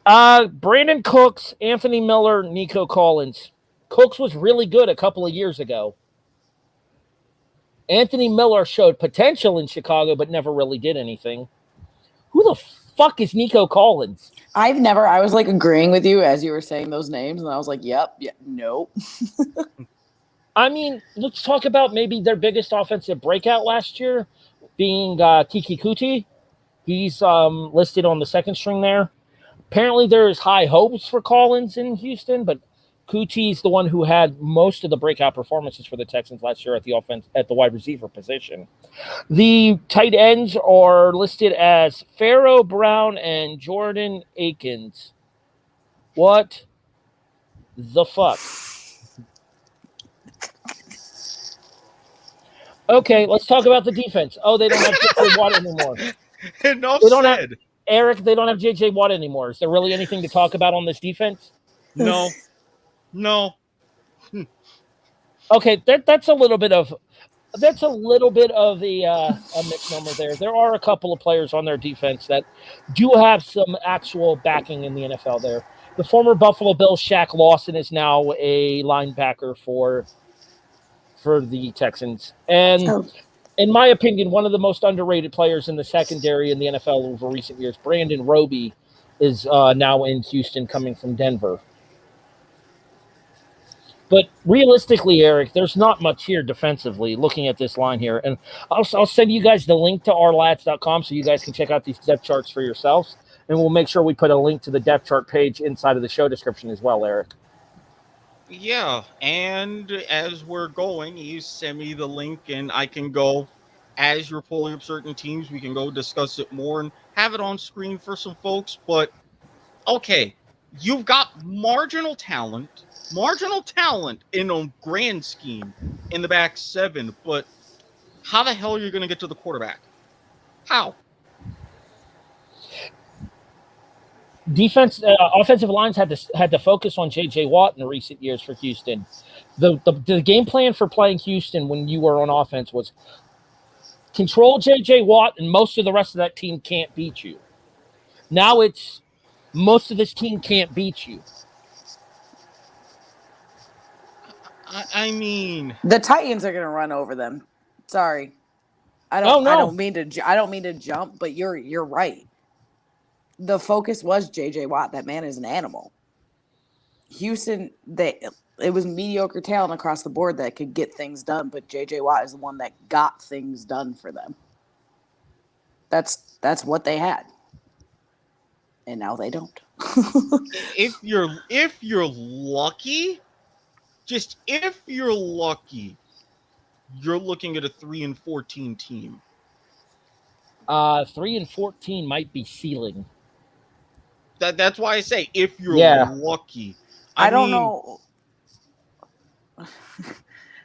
Brandon Cooks, Anthony Miller, Nico Collins. Cooks was really good a couple of years ago. Anthony Miller showed potential in Chicago, but never really did anything. Who the fuck is Nico Collins? I was like agreeing with you as you were saying those names, and I was like, yep, nope. I mean, let's talk about maybe their biggest offensive breakout last year being Kiki Kuti. He's listed on the second string there. Apparently, there's high hopes for Collins in Houston, but Kuti's the one who had most of the breakout performances for the Texans last year at the wide receiver position. The tight ends are listed as Pharaoh Brown and Jordan Akins. What the fuck? Okay, let's talk about the defense. Oh, they don't have J.J. Watt anymore. Enough They don't said. Eric, they don't have J.J. Watt anymore. Is there really anything to talk about on this defense? No. Okay, that's a little bit of a misnomer there. There are a couple of players on their defense that do have some actual backing in the NFL there. The former Buffalo Bills Shaq Lawson is now a linebacker for the Texans. And in my opinion, one of the most underrated players in the secondary in the NFL over recent years, Brandon Roby, is now in Houston coming from Denver. But realistically, Eric, there's not much here defensively looking at this line here. And I'll send you guys the link to ourlats.com so you guys can check out these depth charts for yourselves. And we'll make sure we put a link to the depth chart page inside of the show description as well, Eric. Yeah, and as we're going, you send me the link and I can go, as you're pulling up certain teams, we can go discuss it more and have it on screen for some folks. But, okay, you've got marginal talent in a grand scheme in the back seven, but how the hell are you going to get to the quarterback? How? Offensive lines had to focus on J.J. Watt in recent years for Houston. The game plan for playing Houston when you were on offense was control J.J. Watt, and most of the rest of that team can't beat you. Now it's most of this team can't beat you. I mean, the Titans are going to run over them. Sorry, I don't mean to jump, but you're right. The focus was J.J. Watt. That man is an animal. Houston, it was mediocre talent across the board that could get things done, but J.J. Watt is the one that got things done for them. That's what they had, and now they don't. if you're lucky, just if you're lucky, you're looking at a 3-14 team. 3-14 might be ceiling. That's why I say if you're lucky. I don't know.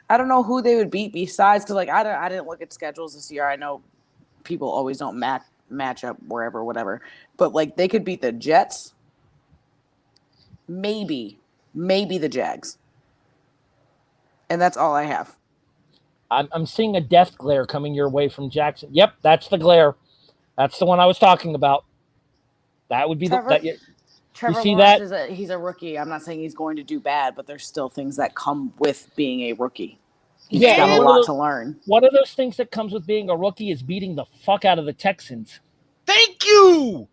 I don't know who they would beat besides, because I didn't look at schedules this year. I know people always don't match up wherever, whatever. But they could beat the Jets, maybe the Jags, and that's all I have. I'm seeing a death glare coming your way from Jackson. Yep, that's the glare. That's the one I was talking about. That would be Trevor see Lawrence that? He's a rookie. I'm not saying he's going to do bad, but there's still things that come with being a rookie. He's got a lot to learn. One of those things that comes with being a rookie is beating the fuck out of the Texans. Thank you.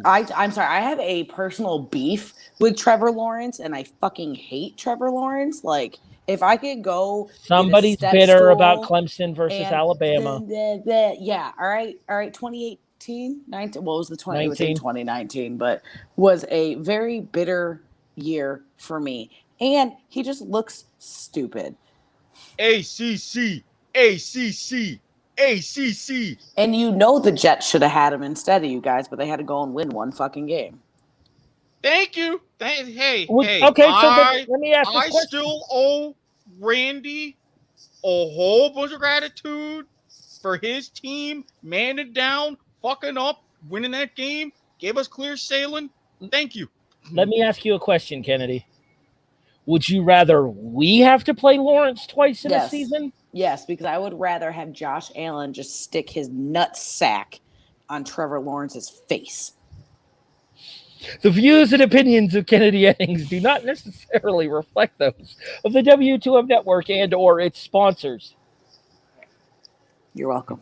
I'm sorry. I have a personal beef with Trevor Lawrence, and I fucking hate Trevor Lawrence. If I could go, somebody's bitter about Clemson versus Alabama. Yeah. All right. 2018, 19. Well, it was 20. It was in 2019, but was a very bitter year for me. And he just looks stupid. ACC. ACC. ACC. And you know the Jets should have had him instead of you guys, but they had to go and win one fucking game. Thank you. Hey, Okay, so let me ask this I question. still owe Randy a whole bunch of gratitude for his team manning down, fucking up, winning that game, gave us clear sailing. Thank you. Let me ask you a question, Keneddi. Would you rather we have to play Lawrence twice in a season? Yes, because I would rather have Josh Allen just stick his nut sack on Trevor Lawrence's face. The views and opinions of Keneddi Eddings do not necessarily reflect those of the W2M Network and or its sponsors. You're welcome.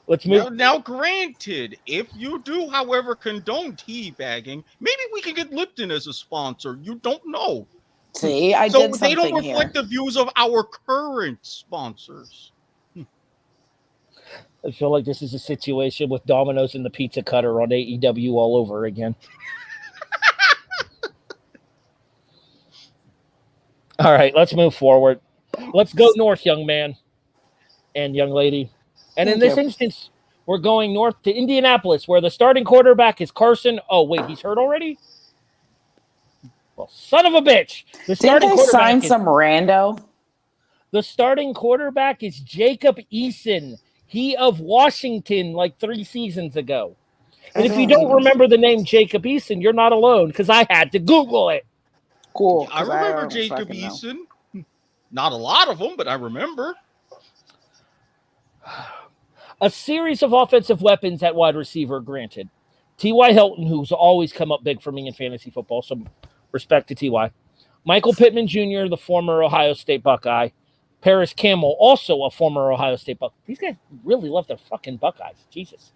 Let's move. Now, granted, if you do, however, condone teabagging, maybe we can get Lipton as a sponsor. You don't know. See, I so did something they don't reflect here. the views of our current sponsors. I feel like this is a situation with Domino's and the pizza cutter on AEW all over again. All right, let's move forward. Let's go north, young man and young lady. And in this instance, we're going north to Indianapolis, where the starting quarterback is Carson. Oh, wait, he's hurt already? Well, son of a bitch. Didn't they sign some rando? The starting quarterback is Jacob Eason. He of Washington like 3 seasons ago. And if you don't remember the name Jacob Eason, you're not alone, because I had to Google it. Cool. I remember Jacob Eason. Not a lot of them, but I remember. A series of offensive weapons at wide receiver, granted. T.Y. Hilton, who's always come up big for me in fantasy football, so respect to T.Y. Michael Pittman Jr., the former Ohio State Buckeye. Paris Campbell, also a former Ohio State Buckeye. These guys really love their fucking Buckeyes. Jesus.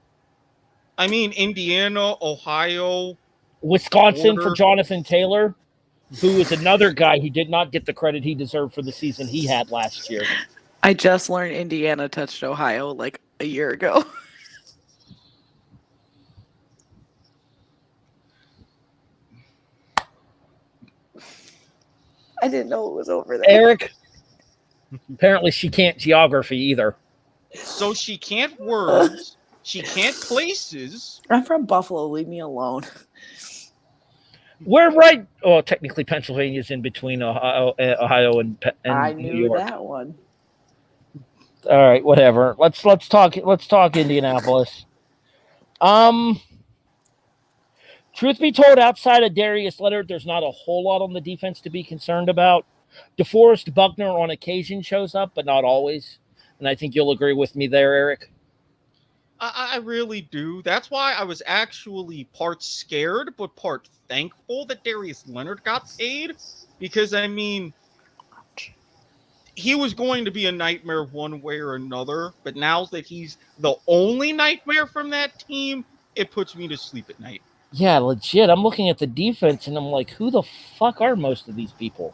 I mean, Indiana, Ohio. Wisconsin for Jonathan Taylor, who is another guy who did not get the credit he deserved for the season he had last year. I just learned Indiana touched Ohio like a year ago. I didn't know it was over there. Erik, apparently she can't geography either. So she can't words. She can't places. I'm from Buffalo. Leave me alone. We're right. Oh, technically Pennsylvania's in between Ohio and I New knew York. that one. All right, whatever. Let's talk Indianapolis. Truth be told, outside of Darius Leonard, there's not a whole lot on the defense to be concerned about. DeForest Buckner on occasion shows up, but not always. And I think you'll agree with me there, Erik. I really do. That's why I was actually part scared, but part thankful that Darius Leonard got paid. Because, I mean, he was going to be a nightmare one way or another. But now that he's the only nightmare from that team, it puts me to sleep at night. Yeah, legit. I'm looking at the defense, and I'm like, who the fuck are most of these people?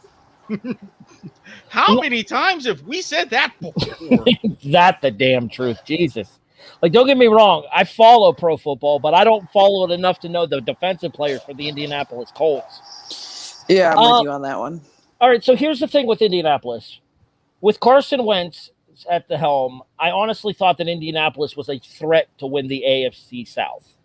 How many times have we said that before? That the damn truth. Jesus. Like, don't get me wrong. I follow pro football, but I don't follow it enough to know the defensive players for the Indianapolis Colts. Yeah, I'm with you on that one. All right, so here's the thing with Indianapolis. With Carson Wentz at the helm, I honestly thought that Indianapolis was a threat to win the AFC South.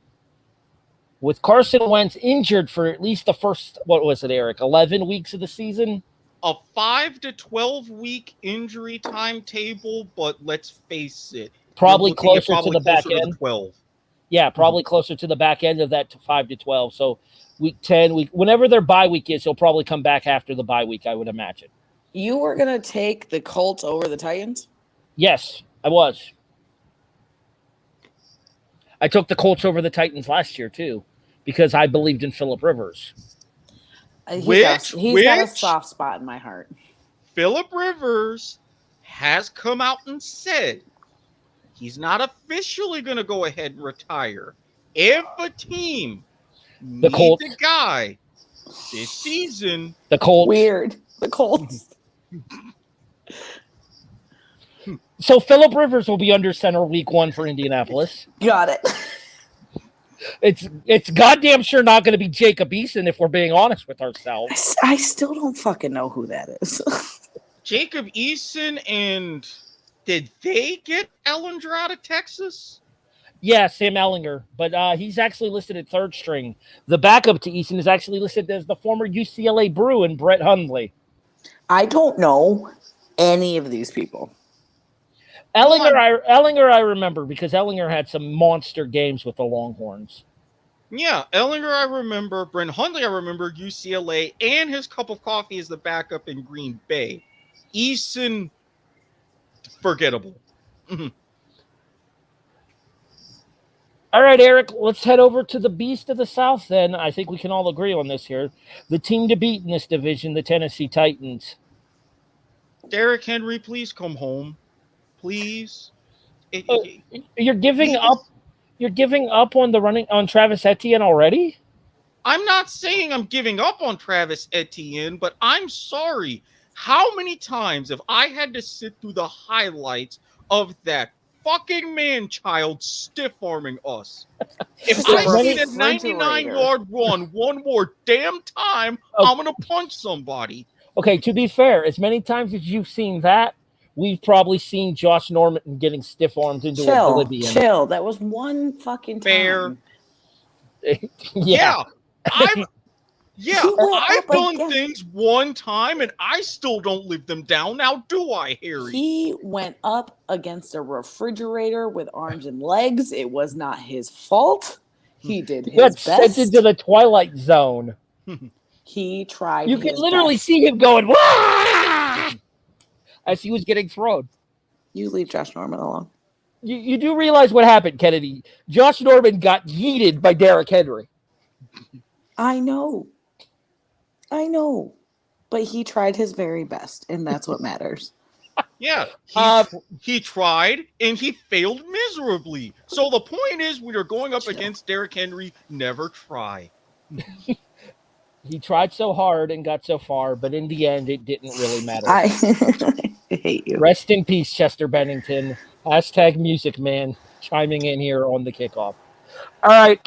With Carson Wentz injured for at least the first, what was it, Erik, 11 weeks of the season? A 5 to 12 week injury timetable, but let's face it. Probably closer to the back end. 12. Yeah, probably closer to the back end of that to 5 to 12. So week 10, whenever their bye week is, he'll probably come back after the bye week, I would imagine. You were going to take the Colts over the Titans? Yes, I was. I took the Colts over the Titans last year, too, because I believed in Phillip Rivers. He's got a soft spot in my heart. Phillip Rivers has come out and said he's not officially going to go ahead and retire. If a team needs a guy this season, the Colts. Weird. The Colts. So Phillip Rivers will be under center week 1 for Indianapolis. Got it. It's goddamn sure not going to be Jacob Eason if we're being honest with ourselves. I still don't fucking know who that is. Jacob Eason and did they get Ellinger out of Texas? Yeah, Sam Ellinger, but he's actually listed at third string. The backup to Eason is actually listed as the former UCLA Bruin, Brett Hundley. I don't know any of these people. Ellinger, I remember because Ellinger had some monster games with the Longhorns. Yeah, Ellinger, I remember. Brent Hundley, I remember. UCLA, and his cup of coffee is the backup in Green Bay. Eason, forgettable. All right, Eric, let's head over to the Beast of the South then. I think we can all agree on this here. The team to beat in this division, the Tennessee Titans. Derrick Henry, please come home. Please. You're giving up. You're giving up on the running on Travis Etienne already? I'm not saying I'm giving up on Travis Etienne, but I'm sorry. How many times have I had to sit through the highlights of that fucking man-child stiff-arming us? If I see that 99-yard run one more damn time, I'm going to punch somebody. Okay, to be fair, as many times as you've seen that, we've probably seen Josh Norman getting stiff-armed into oblivion. Chill. That was one fucking time. Fair. Yeah. I've done things one time and I still don't live them down. Now do I, Harry? He went up against a refrigerator with arms and legs. It was not his fault. He did his best. Sent into the Twilight Zone. He tried. You can literally see him going Wah! As he was getting thrown. You leave Josh Norman alone. You do realize what happened, Kennedy. Josh Norman got yeeted by Derrick Henry. I know. But he tried his very best, and that's what matters. Yeah, he tried, and he failed miserably. So the point is, when you're going up against Derrick Henry, never try. He tried so hard and got so far, but in the end, it didn't really matter. I hate you. Rest in peace, Chester Bennington. # Music Man chiming in here on the kickoff. All right,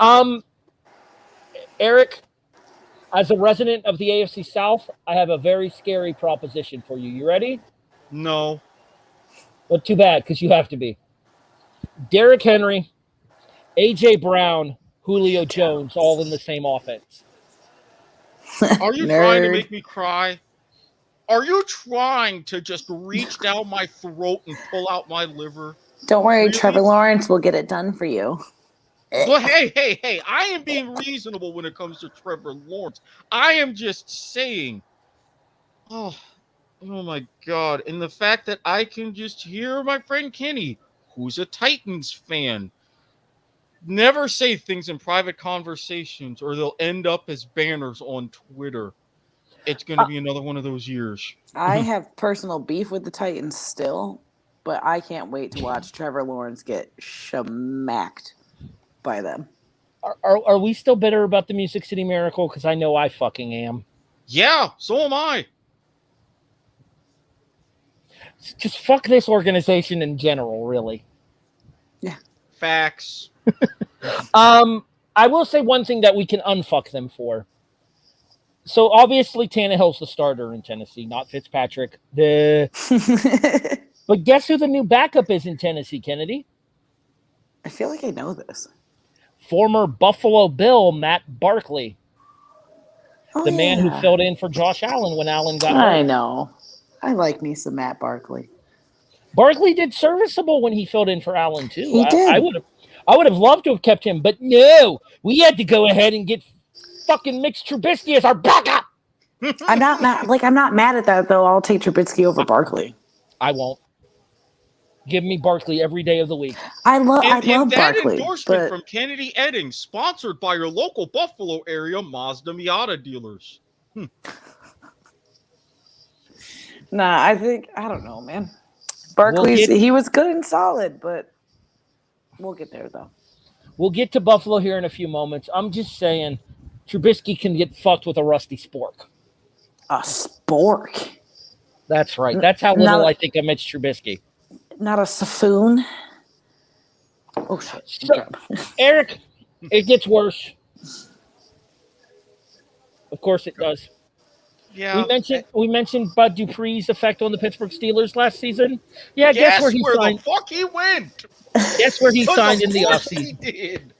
Eric, as a resident of the AFC South, I have a very scary proposition for you. You ready? No. Well, too bad, because you have to be. Derrick Henry, A.J. Brown, Julio Jones, all in the same offense. Are you trying to make me cry? Are you trying to just reach down my throat and pull out my liver? Don't worry, really? Trevor Lawrence will get it done for you. Well, hey, I am being reasonable when it comes to Trevor Lawrence. I am just saying, oh my God. And the fact that I can just hear my friend Kenny, who's a Titans fan, never say things in private conversations or they'll end up as banners on Twitter. It's going to be another one of those years. I have personal beef with the Titans still, but I can't wait to watch Trevor Lawrence get shmacked by them. Are we still bitter about the Music City Miracle? Because I know I fucking am. Yeah, so am I. Just fuck this organization in general, really. Yeah. Facts. I will say one thing that we can unfuck them for. So obviously Tannehill's the starter in Tennessee, not Fitzpatrick. But guess who the new backup is in Tennessee, Kennedy? I feel like I know this. Former Buffalo Bill Matt Barkley. The man who filled in for Josh Allen when Allen got hurt. I know. I like me some Matt Barkley. Barkley did serviceable when he filled in for Allen too. He did. I would have loved to have kept him, but no, we had to go ahead and get fucking Mitch Trubisky as our backup. I'm not mad at that though. I'll take Trubisky over Barkley. I won't. Give me Barkley every day of the week. I love that Barkley. Endorsement from Keneddi Eddings, sponsored by your local Buffalo area Mazda Miata dealers. Nah, I don't know, man. Barkley's he was good and solid, but we'll get there though. We'll get to Buffalo here in a few moments. I'm just saying, Trubisky can get fucked with a rusty spork. A spork? That's right. That's how little I think of Mitch Trubisky. Not a saffoon? Oh, shit. So, Eric, it gets worse. Of course it does. Yeah. We mentioned Bud Dupree's effect on the Pittsburgh Steelers last season. Yeah, guess where he where signed? the fuck he went? Guess where he Because signed of in the course he offseason? did.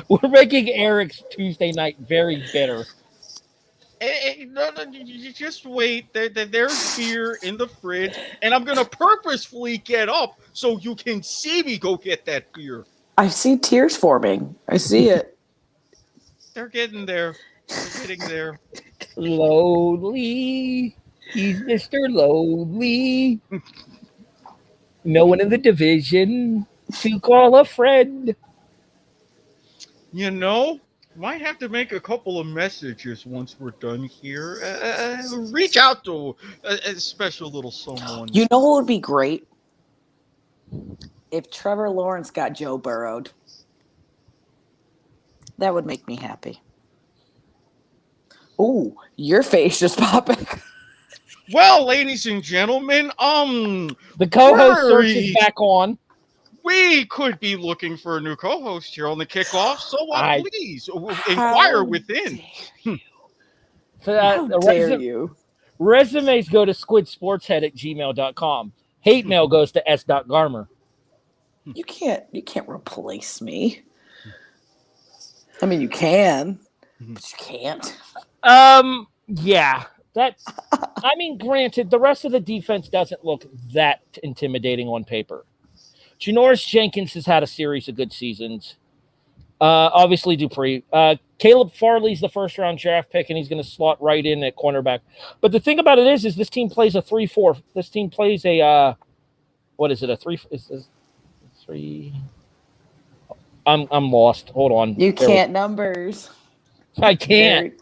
We're making Eric's Tuesday night very bitter. No, you just wait. There's beer in the fridge, and I'm gonna purposefully get up so you can see me go get that beer. I see tears forming. I see it. They're getting there. They're getting there. Lonely. He's Mr. Lonely. No one in the division to call a friend. You know, might have to make a couple of messages once we're done here. Reach out to a special little someone. You know what would be great? If Trevor Lawrence got Joe Burrowed. That would make me happy. Ooh, your face just popping. Well, ladies and gentlemen, The co-host search is back on. we could be looking for a new co-host here on the kickoff, so please inquire within. How dare you? Resumes go to squidsportshead@gmail.com. Hate mail goes to s.garmer. You can't replace me. I mean, you can, but you can't. Yeah. I mean, granted, the rest of the defense doesn't look that intimidating on paper. Janoris Jenkins has had a series of good seasons. Obviously, Dupree. Caleb Farley's the first-round draft pick, and he's going to slot right in at cornerback. But the thing about it is this team plays a 3-4. This team plays a what is it? A 3? Is 3? I'm lost. Hold on. You can't numbers. I can't.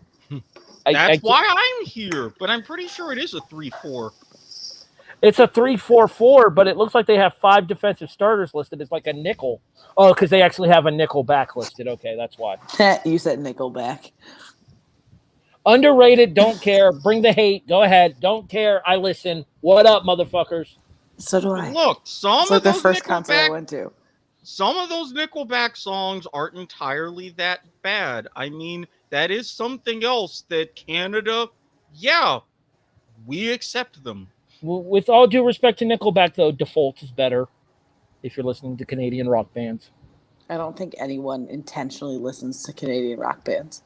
That's why I'm here, but I'm pretty sure it is a 3-4. It's a 3-4-4, but it looks like they have 5 defensive starters listed. It's like a nickel. Oh, because they actually have a nickel back listed. Okay, that's why. You said nickel back. Underrated, don't care. Bring the hate. Go ahead. Don't care. I listen. What up, motherfuckers? So do I. Look, it's like the first concert I went to. Some of those Nickelback songs aren't entirely that bad. I mean, that is something else that Canada, we accept them. With all due respect to Nickelback, though, Default is better if you're listening to Canadian rock bands. I don't think anyone intentionally listens to Canadian rock bands.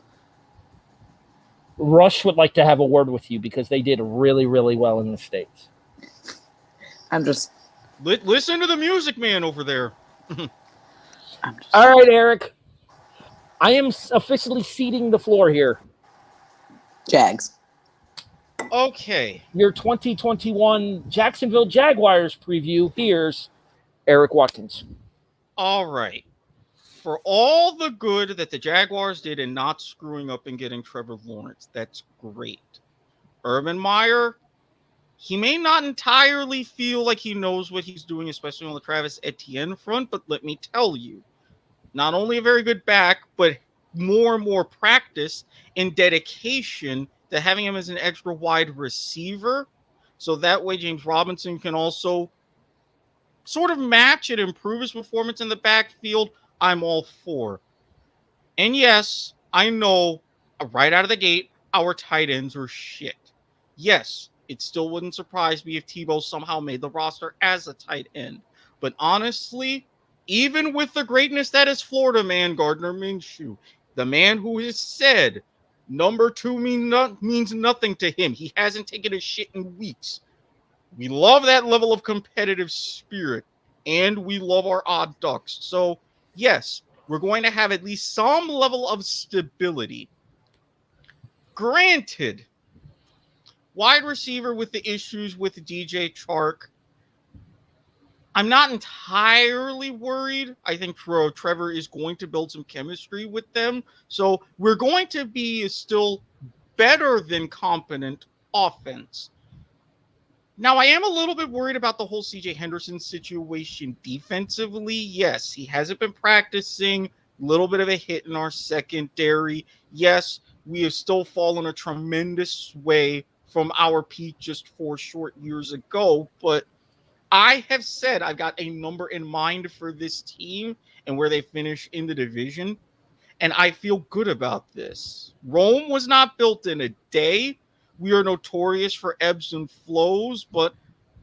Rush would like to have a word with you because they did really, really well in the States. I'm just... Listen to the music man over there. All right, Eric. I am officially ceding the floor here. Jags. Okay. Your 2021 Jacksonville Jaguars preview. Here's Erik Watkins. All right. For all the good that the Jaguars did in not screwing up and getting Trevor Lawrence, that's great. Urban Meyer, he may not entirely feel like he knows what he's doing, especially on the Travis Etienne front, but let me tell you, not only a very good back, but more and more practice and dedication to having him as an extra wide receiver. So that way James Robinson can also sort of match and improve his performance in the backfield. I'm all for. And yes, I know right out of the gate, our tight ends are shit. Yes, it still wouldn't surprise me if Tebow somehow made the roster as a tight end. But honestly, even with the greatness that is Florida man Gardner Minshew, the man who has said number 2 means nothing to him. He hasn't taken a shit in weeks. We love that level of competitive spirit, and we love our odd ducks. So, yes, we're going to have at least some level of stability. Granted, wide receiver with the issues with DJ Chark, I'm not entirely worried. I think Trevor is going to build some chemistry with them. So we're going to be still better than competent offense. Now, I am a little bit worried about the whole CJ Henderson situation defensively. Yes, he hasn't been practicing. A little bit of a hit in our secondary. Yes, we have still fallen a tremendous way from our peak just 4 short years ago. But I have said I've got a number in mind for this team and where they finish in the division. And I feel good about this. Rome was not built in a day. We are notorious for ebbs and flows, but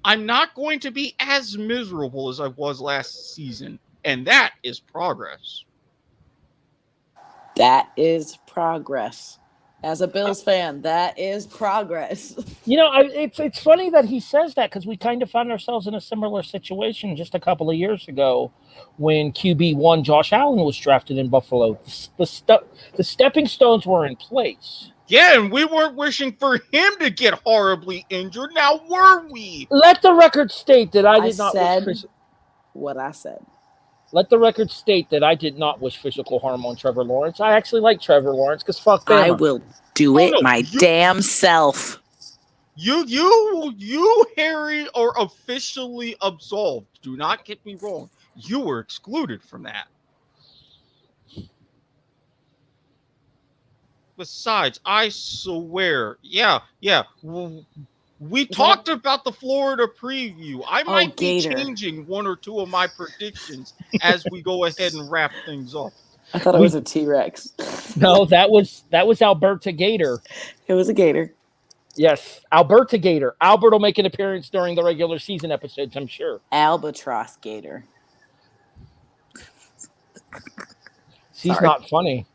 I'm not going to be as miserable as I was last season. And that is progress. That is progress. As a Bills fan, that is progress. It's funny that he says that because we kind of found ourselves in a similar situation just a couple of years ago when QB1 Josh Allen was drafted in Buffalo. The stepping stones were in place. Yeah, and we weren't wishing for him to get horribly injured. Now, were we? Let the record state that I I did not said wish what I said. Let the record state that I did not wish physical harm on Trevor Lawrence. I actually like Trevor Lawrence because fuck Bama. I will do it damn self. You, Harry, are officially absolved. Do not get me wrong. You were excluded from that. Besides, I swear, we talked about the Florida preview. I might be changing one or two of my predictions as we go ahead and wrap things up. I thought it was a T-Rex. No, that was Alberta Gator. It was a gator. Yes, Alberta Gator. Albert will make an appearance during the regular season episodes, I'm sure. Albatross Gator. She's not funny.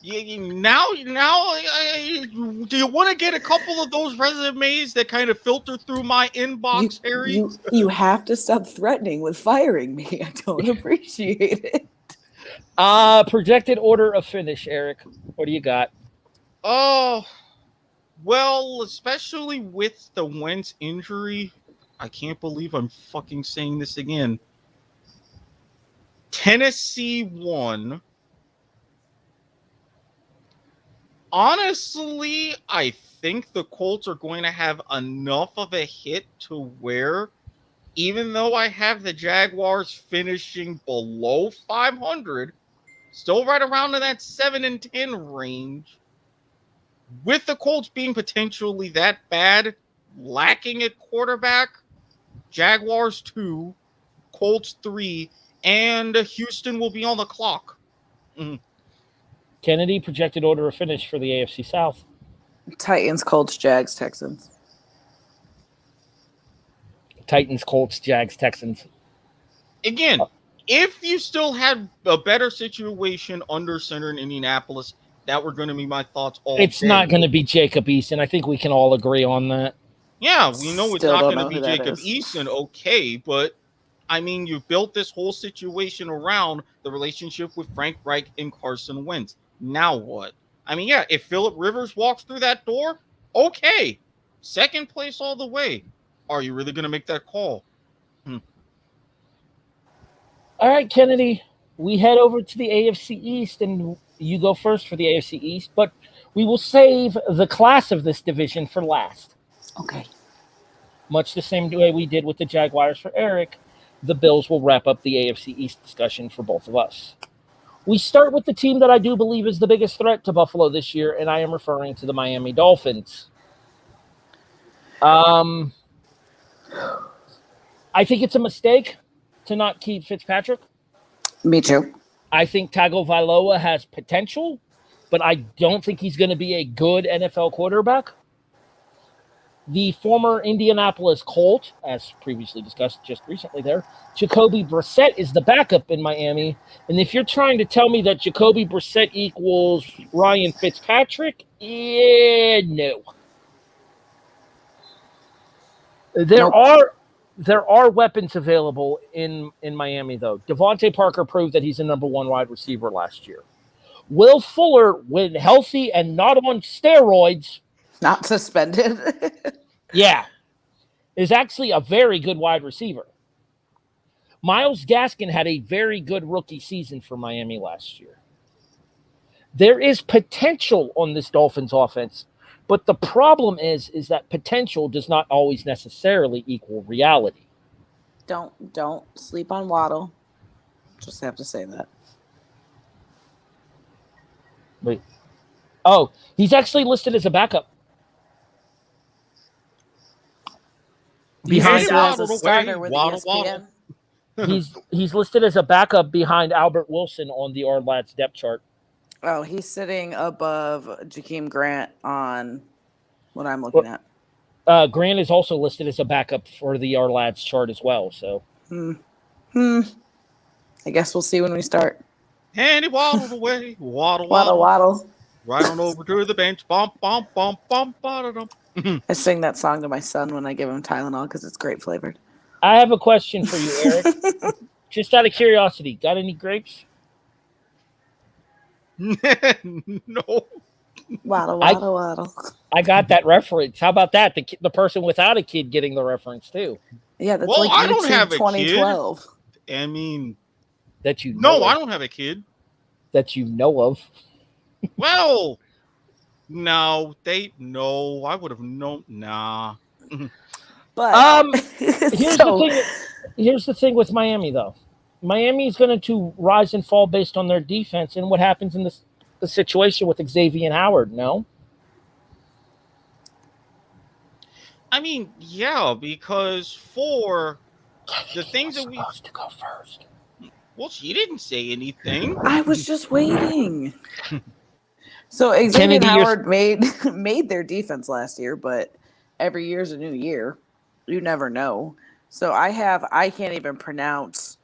Now, do you want to get a couple of those resumes that kind of filter through my inbox, Harry? You have to stop threatening with firing me. I don't appreciate it. Projected order of finish, Erik. What do you got? Oh, well, especially with the Wentz injury, I can't believe I'm fucking saying this again. Tennessee won. Honestly, I think the Colts are going to have enough of a hit to where, even though I have the Jaguars finishing below 500, still right around in that 7-10 range, with the Colts being potentially that bad, lacking at quarterback, Jaguars 2, Colts 3, and Houston will be on the clock. Keneddi, projected order of finish for the AFC South. Titans, Colts, Jags, Texans. Titans, Colts, Jags, Texans. Again, if you still had a better situation under center in Indianapolis, that were going to be my thoughts all It's day. not going to be Jacob Eason. I think we can all agree on that. Yeah, we know it's not going to be Jacob is. Eason, okay, but I mean, you built this whole situation around the relationship with Frank Reich and Carson Wentz. Now what? I mean, yeah, if Phillip Rivers walks through that door, okay. Second place all the way. Are you really going to make that call? All right, Keneddi, we head over to the AFC East, and you go first for the AFC East, but we will save the class of this division for last. Okay. Much the same way we did with the Jaguars for Erik, the Bills will wrap up the AFC East discussion for both of us. We start with the team that I do believe is the biggest threat to Buffalo this year, and I am referring to the Miami Dolphins. I think it's a mistake to not keep Fitzpatrick. Me too. I think Tagovailoa has potential, but I don't think he's going to be a good NFL quarterback. The former Indianapolis Colt, as previously discussed just recently there, Jacoby Brissett is the backup in Miami. And if you're trying to tell me that Jacoby Brissett equals Ryan Fitzpatrick, no. There are weapons available in Miami, though. Devontae Parker proved that he's the number one wide receiver last year. Will Fuller, when healthy and not on steroids, not suspended, is actually a very good wide receiver. Myles Gaskin had a very good rookie season for Miami last year. There is potential on this Dolphins offense, but the problem is that potential does not always necessarily equal reality. Don't sleep on Waddle. Just have to say that. Wait. Oh, he's actually listed as a backup. Behind as a starter with Waddle. ESPN. He's listed as a backup behind Albert Wilson on the Ourlads depth chart. Oh, he's sitting above Jakeem Grant on what I'm looking at. Grant is also listed as a backup for the Ourlads chart as well. So, I guess we'll see when we start. And he waddled away. Waddle, Waddle, waddle. Right on over to the bench. Bump, bump, bump, bump, bump. I sing that song to my son when I give him Tylenol because it's grape flavored. I have a question for you, Eric. Just out of curiosity, got any grapes? No. Waddle, waddle, waddle. I got that reference. How about that? The person without a kid getting the reference too. Yeah, that's Well, like I don't YouTube have a 2012. kid. I mean, that you know no, of. I don't have a kid. That you know of. Well, no, I would have known. Nah. But here's the thing with Miami though. Miami is going to rise and fall based on their defense and what happens in the situation with Xavier Howard. No. I mean, yeah, because for the things that we supposed to go first. Well, she didn't say anything. I was just waiting. So Xavier Howard made their defense last year, but every year's a new year. You never know. So I can't even pronounce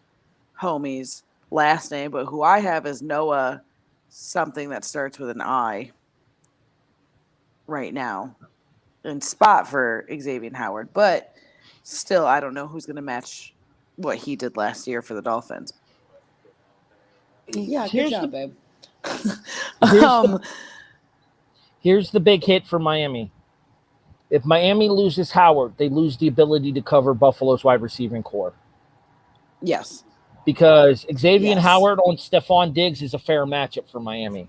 homie's last name, but who I have is Noah something that starts with an I right now. And spot for Xavier Howard. But still, I don't know who's going to match what he did last year for the Dolphins. Yeah, good job, babe. Here's the big hit for Miami. If Miami loses Howard, they lose the ability to cover Buffalo's wide receiving core. Yes. Because Xavier Howard on Stephon Diggs is a fair matchup for Miami.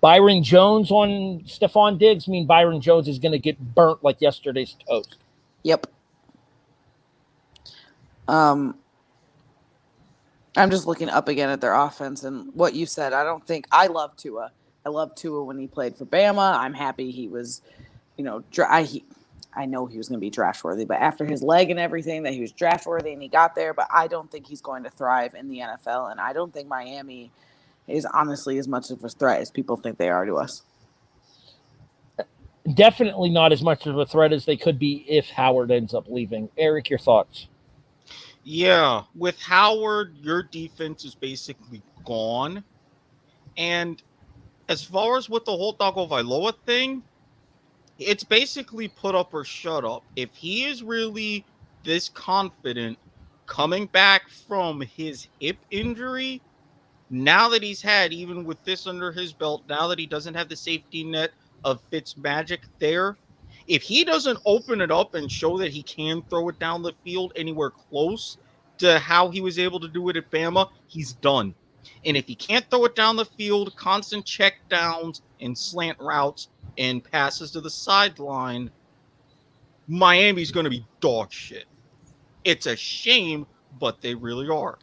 Byron Jones on Stephon Diggs mean Byron Jones is going to get burnt like yesterday's toast. Yep. I'm just looking up again at their offense and what you said. I love Tua. I love Tua when he played for Bama. I'm happy he was, I know he was going to be draft worthy, but after his leg and everything, that he was draft worthy and he got there. But I don't think he's going to thrive in the NFL, and I don't think Miami is honestly as much of a threat as people think they are to us. Definitely not as much of a threat as they could be if Howard ends up leaving. Eric, your thoughts? Yeah, with Howard, your defense is basically gone. And as far as with the whole Tagovailoa thing, it's basically put up or shut up. If he is really this confident coming back from his hip injury, now that he's had, even with this under his belt, now that he doesn't have the safety net of Fitzmagic there, if he doesn't open it up and show that he can throw it down the field anywhere close to how he was able to do it at Bama, he's done. And if he can't throw it down the field, constant check downs and slant routes and passes to the sideline, Miami's going to be dog shit. It's a shame, but they really are.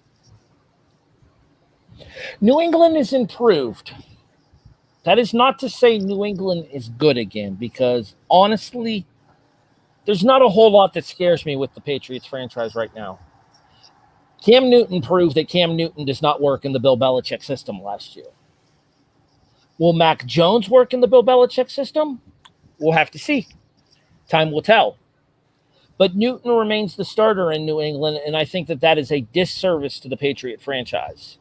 New England is improved. That is not to say New England is good again, because honestly, there's not a whole lot that scares me with the Patriots franchise right now. Cam Newton proved that Cam Newton does not work in the Bill Belichick system last year. Will Mac Jones work in the Bill Belichick system? We'll have to see. Time will tell. But Newton remains the starter in New England, and I think that is a disservice to the Patriot franchise.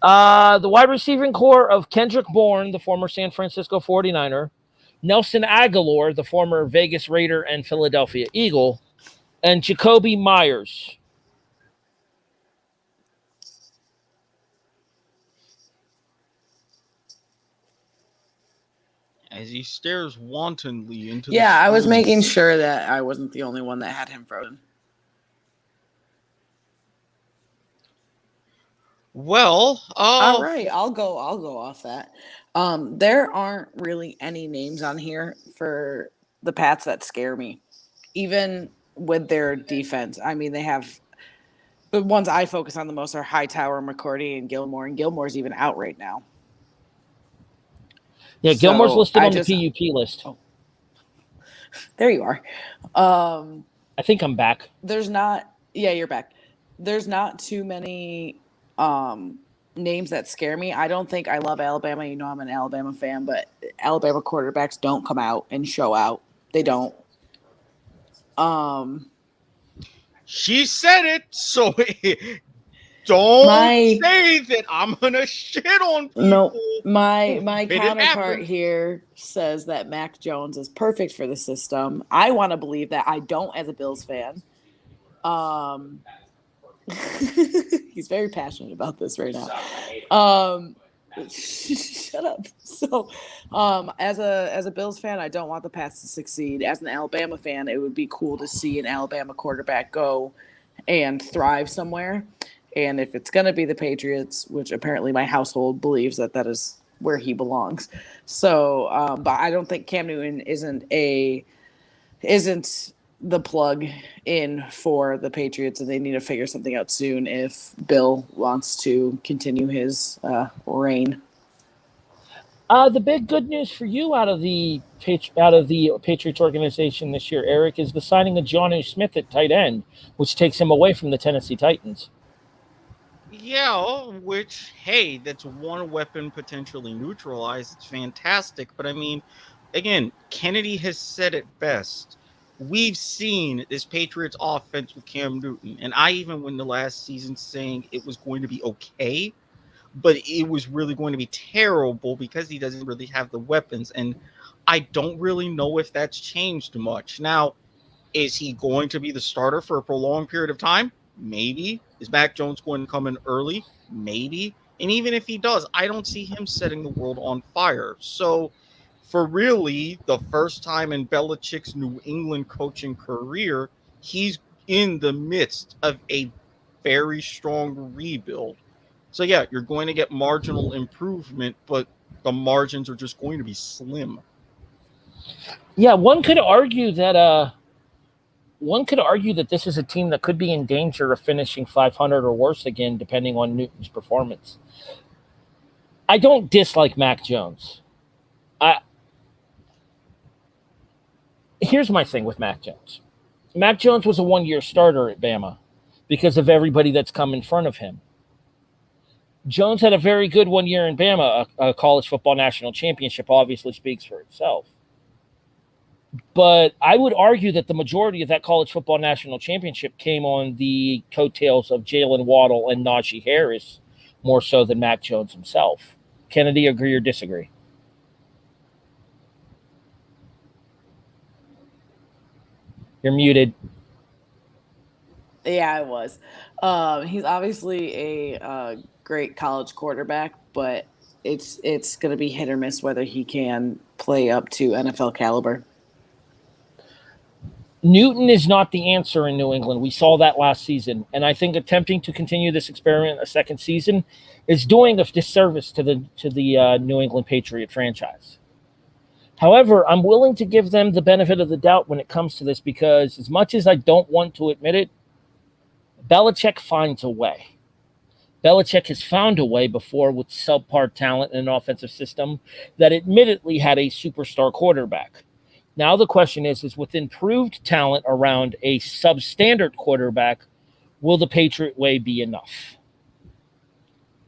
The wide receiving core of Kendrick Bourne, the former San Francisco 49er, Nelson Aguilar, the former Vegas Raider and Philadelphia Eagle, and Jacoby Myers. As he stares wantonly into the I was screen. making sure that I wasn't the only one that had him frozen. Well, all right, I'll go off that. There aren't really any names on here for the Pats that scare me, even with their defense. I mean, they have the ones I focus on the most are Hightower, McCourty, and Gilmore, and Gilmore's even out right now. Yeah, Gilmore's listed on the PUP list. Oh, there you are. I think I'm back. There's not Yeah, you're back. There's not too many names that scare me. I don't think I love Alabama. You know, I'm an Alabama fan, but Alabama quarterbacks don't come out and show out. They don't. She said it, so don't My say that I'm gonna shit on people. no, my when it counterpart happens. here says that Mac Jones is perfect for the system. I want to believe that. I don't as a Bills fan. He's very passionate about this right now. Shut up. So, as a Bills fan, I don't want the Pats to succeed. As an Alabama fan, it would be cool to see an Alabama quarterback go and thrive somewhere. And if it's going to be the Patriots, which apparently my household believes that is where he belongs. So, but I don't think Cam Newton isn't the plug in for the Patriots, and they need to figure something out soon if Bill wants to continue his reign. The big good news for you out of the Patriots organization this year, Erik, is the signing of Jonnu Smith at tight end, which takes him away from the Tennessee Titans. Yeah, which, hey, that's one weapon potentially neutralized. It's fantastic. But I mean, again, Keneddi has said it best. We've seen this Patriots offense with Cam Newton. And I even went the last season saying it was going to be okay, but it was really going to be terrible because he doesn't really have the weapons. And I don't really know if that's changed much. Now, is he going to be the starter for a prolonged period of time? Maybe. Is Mac Jones going to come in early? Maybe. And even if he does, I don't see him setting the world on fire. So, for really the first time in Belichick's New England coaching career, he's in the midst of a very strong rebuild. So, yeah, you're going to get marginal improvement, but the margins are just going to be slim. Yeah, one could argue that this is a team that could be in danger of finishing 500 or worse again, depending on Newton's performance. I don't dislike Mac Jones. Here's my thing with Mac Jones. Mac Jones was a one-year starter at Bama because of everybody that's come in front of him. Jones had a very good 1 year in Bama. A college football national championship obviously speaks for itself. But I would argue that the majority of that college football national championship came on the coattails of Jalen Waddle and Najee Harris more so than Mac Jones himself. Keneddi, agree or disagree? You're muted. Yeah, I was. He's obviously a great college quarterback, but it's going to be hit or miss whether he can play up to NFL caliber. Newton is not the answer in New England. We saw that last season. And I think attempting to continue this experiment a second season is doing a disservice to the New England Patriot franchise. However, I'm willing to give them the benefit of the doubt when it comes to this because as much as I don't want to admit it, Belichick finds a way. Belichick has found a way before with subpar talent in an offensive system that admittedly had a superstar quarterback. Now the question is with improved talent around a substandard quarterback, will the Patriot way be enough?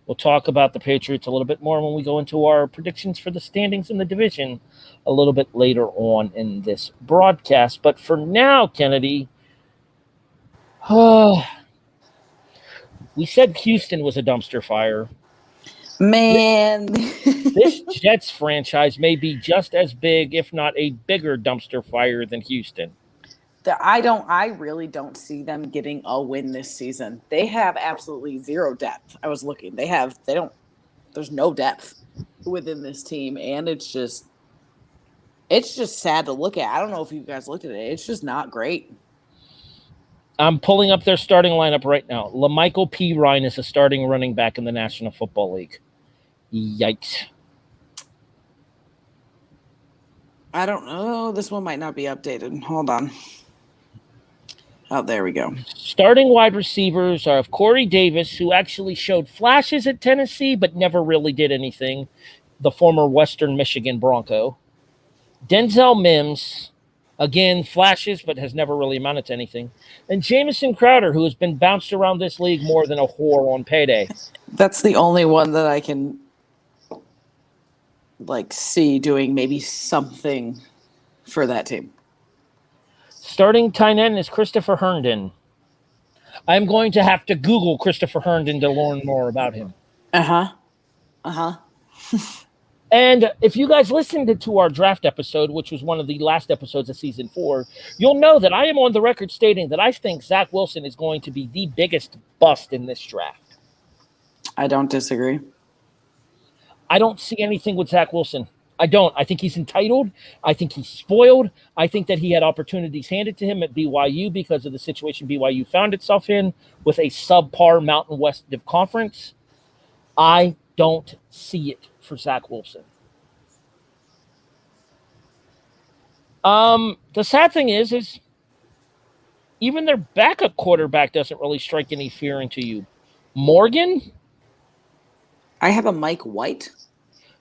We'll talk about the Patriots a little bit more when we go into our predictions for the standings in the division a little bit later on in this broadcast. But for now, Keneddi, we said Houston was a dumpster fire. Man, This Jets franchise may be just as big, if not a bigger dumpster fire than Houston. I really don't see them getting a win this season. They have absolutely zero depth. I was looking. There's no depth within this team, and it's just sad to look at. I don't know if you guys looked at it. It's just not great. I'm pulling up their starting lineup right now. LaMichael P. Ryan is a starting running back in the National Football League. Yikes. I don't know. This one might not be updated. Hold on. Oh, there we go. Starting wide receivers are Corey Davis, who actually showed flashes at Tennessee, but never really did anything. The former Western Michigan Bronco. Denzel Mims, Again, flashes, but has never really amounted to anything. And Jamison Crowder, who has been bounced around this league more than a whore on payday. That's the only one that I can see doing maybe something for that team. Starting tight end is Christopher Herndon. I'm going to have to Google Christopher Herndon to learn more about him. And if you guys listened to our draft episode, which was one of the last episodes of season 4, you'll know that I am on the record stating that I think Zach Wilson is going to be the biggest bust in this draft. I don't disagree. I don't see anything with Zach Wilson. I don't. I think he's entitled. I think he's spoiled. I think that he had opportunities handed to him at BYU because of the situation BYU found itself in with a subpar Mountain West conference. I don't see it for Zach Wilson. The sad thing is even their backup quarterback doesn't really strike any fear into you. Morgan? I have a Mike White.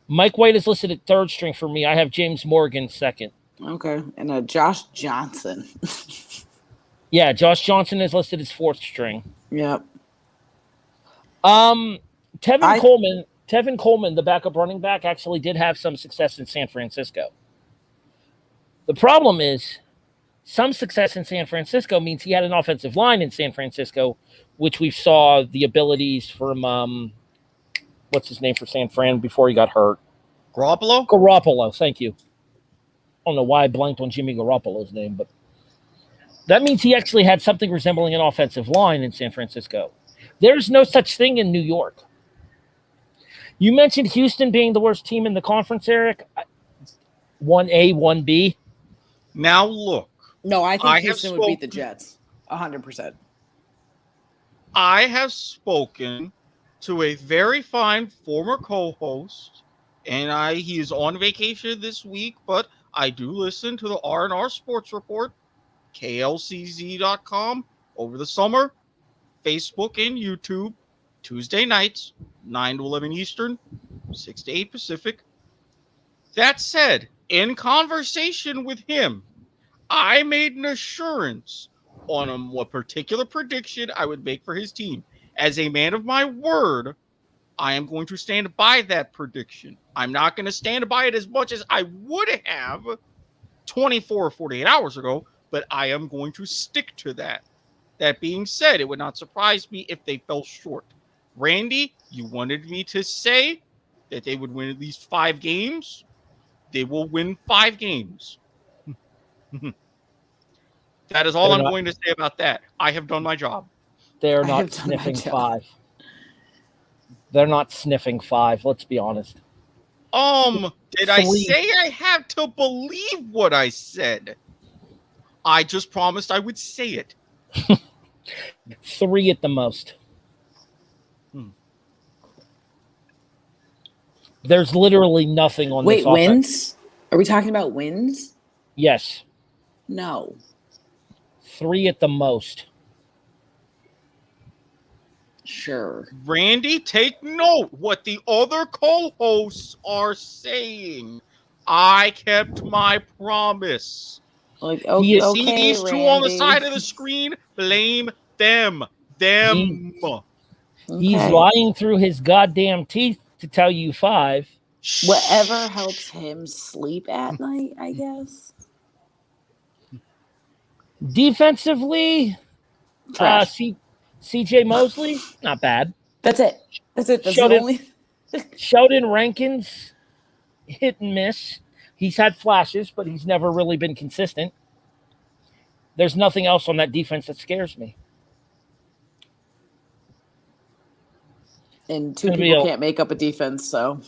Mike White is listed at 3rd string for me. I have James Morgan 2nd. Okay. And a Josh Johnson. Yeah, Josh Johnson is listed as 4th string. Yep. Tevin Coleman, the backup running back, actually did have some success in San Francisco. The problem is some success in San Francisco means he had an offensive line in San Francisco, which we saw the abilities from what's his name for San Fran before he got hurt? Garoppolo, thank you. I don't know why I blanked on Jimmy Garoppolo's name, but that means he actually had something resembling an offensive line in San Francisco. There's no such thing in New York. You mentioned Houston being the worst team in the conference, Eric. 1A, 1B. Now look. No, I think Houston would beat the Jets. 100%. I have spoken to a very fine former co-host, and he is on vacation this week, but I do listen to the R&R Sports Report, klcz.com, over the summer, Facebook and YouTube, Tuesday nights, 9 to 11 Eastern, 6 to 8 Pacific. That said, in conversation with him, I made an assurance on what particular prediction I would make for his team. As a man of my word, I am going to stand by that prediction. I'm not going to stand by it as much as I would have 24 or 48 hours ago, but I am going to stick to that. That being said, it would not surprise me if they fell short. Randy, you wanted me to say that they would win at least 5 games. They will win 5 games. That is all I'm going to say about that. I have done my job. They're not sniffing 5. They're not sniffing 5, let's be honest. Did I say I have to believe what I said? I just promised I would say it. 3 at the most. There's literally nothing on this offense. Wait, wins? Are we talking about wins? Yes. No. 3 at the most. Sure. Randy, take note what the other co-hosts are saying. I kept my promise. Okay, you see okay, these two Randy. on the side of the screen? Blame them. He's lying through his goddamn teeth to tell you 5. Whatever helps him sleep at night, I guess. Defensively, CJ Mosley, not bad. That's it. That's the only. Sheldon Rankins, hit and miss. He's had flashes, but he's never really been consistent. There's nothing else on that defense that scares me. And 2 people can't make up a defense, so.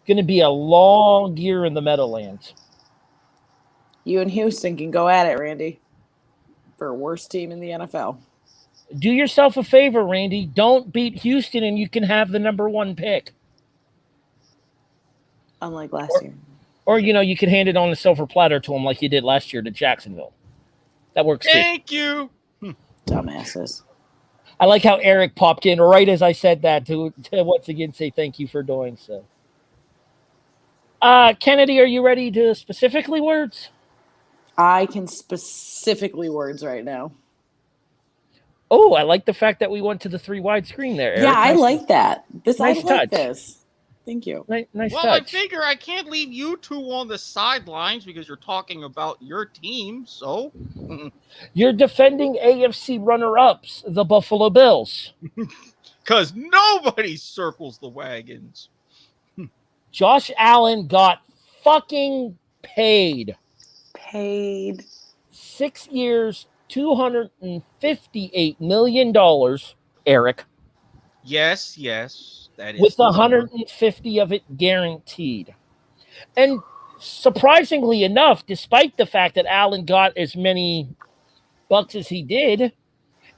Going to be a long year in the Meadowlands. You and Houston can go at it, Randy. For worst team in the NFL. Do yourself a favor, Randy. Don't beat Houston and you can have the number 1 pick. Unlike last year. Or, you could hand it on a silver platter to them like you did last year to Jacksonville. That works too. Thank you. Dumbasses. I like how Eric popped in right as I said that to once again say thank you for doing so. Keneddi, are you ready to specifically words? I can specifically words right now. Oh, I like the fact that we went to the 3 wide screen there, Eric. Yeah, I like that. Nice I like touch. this. Thank you. Nice Well, touch. I figure I can't leave you two on the sidelines because you're talking about your team, so. You're defending AFC runner-ups, the Buffalo Bills. Because nobody circles the wagons. Josh Allen got fucking paid. 6 years, $258 million, Eric. Yes, that is With the number. 150 of it guaranteed. And surprisingly enough, despite the fact that Allen got as many bucks as he did,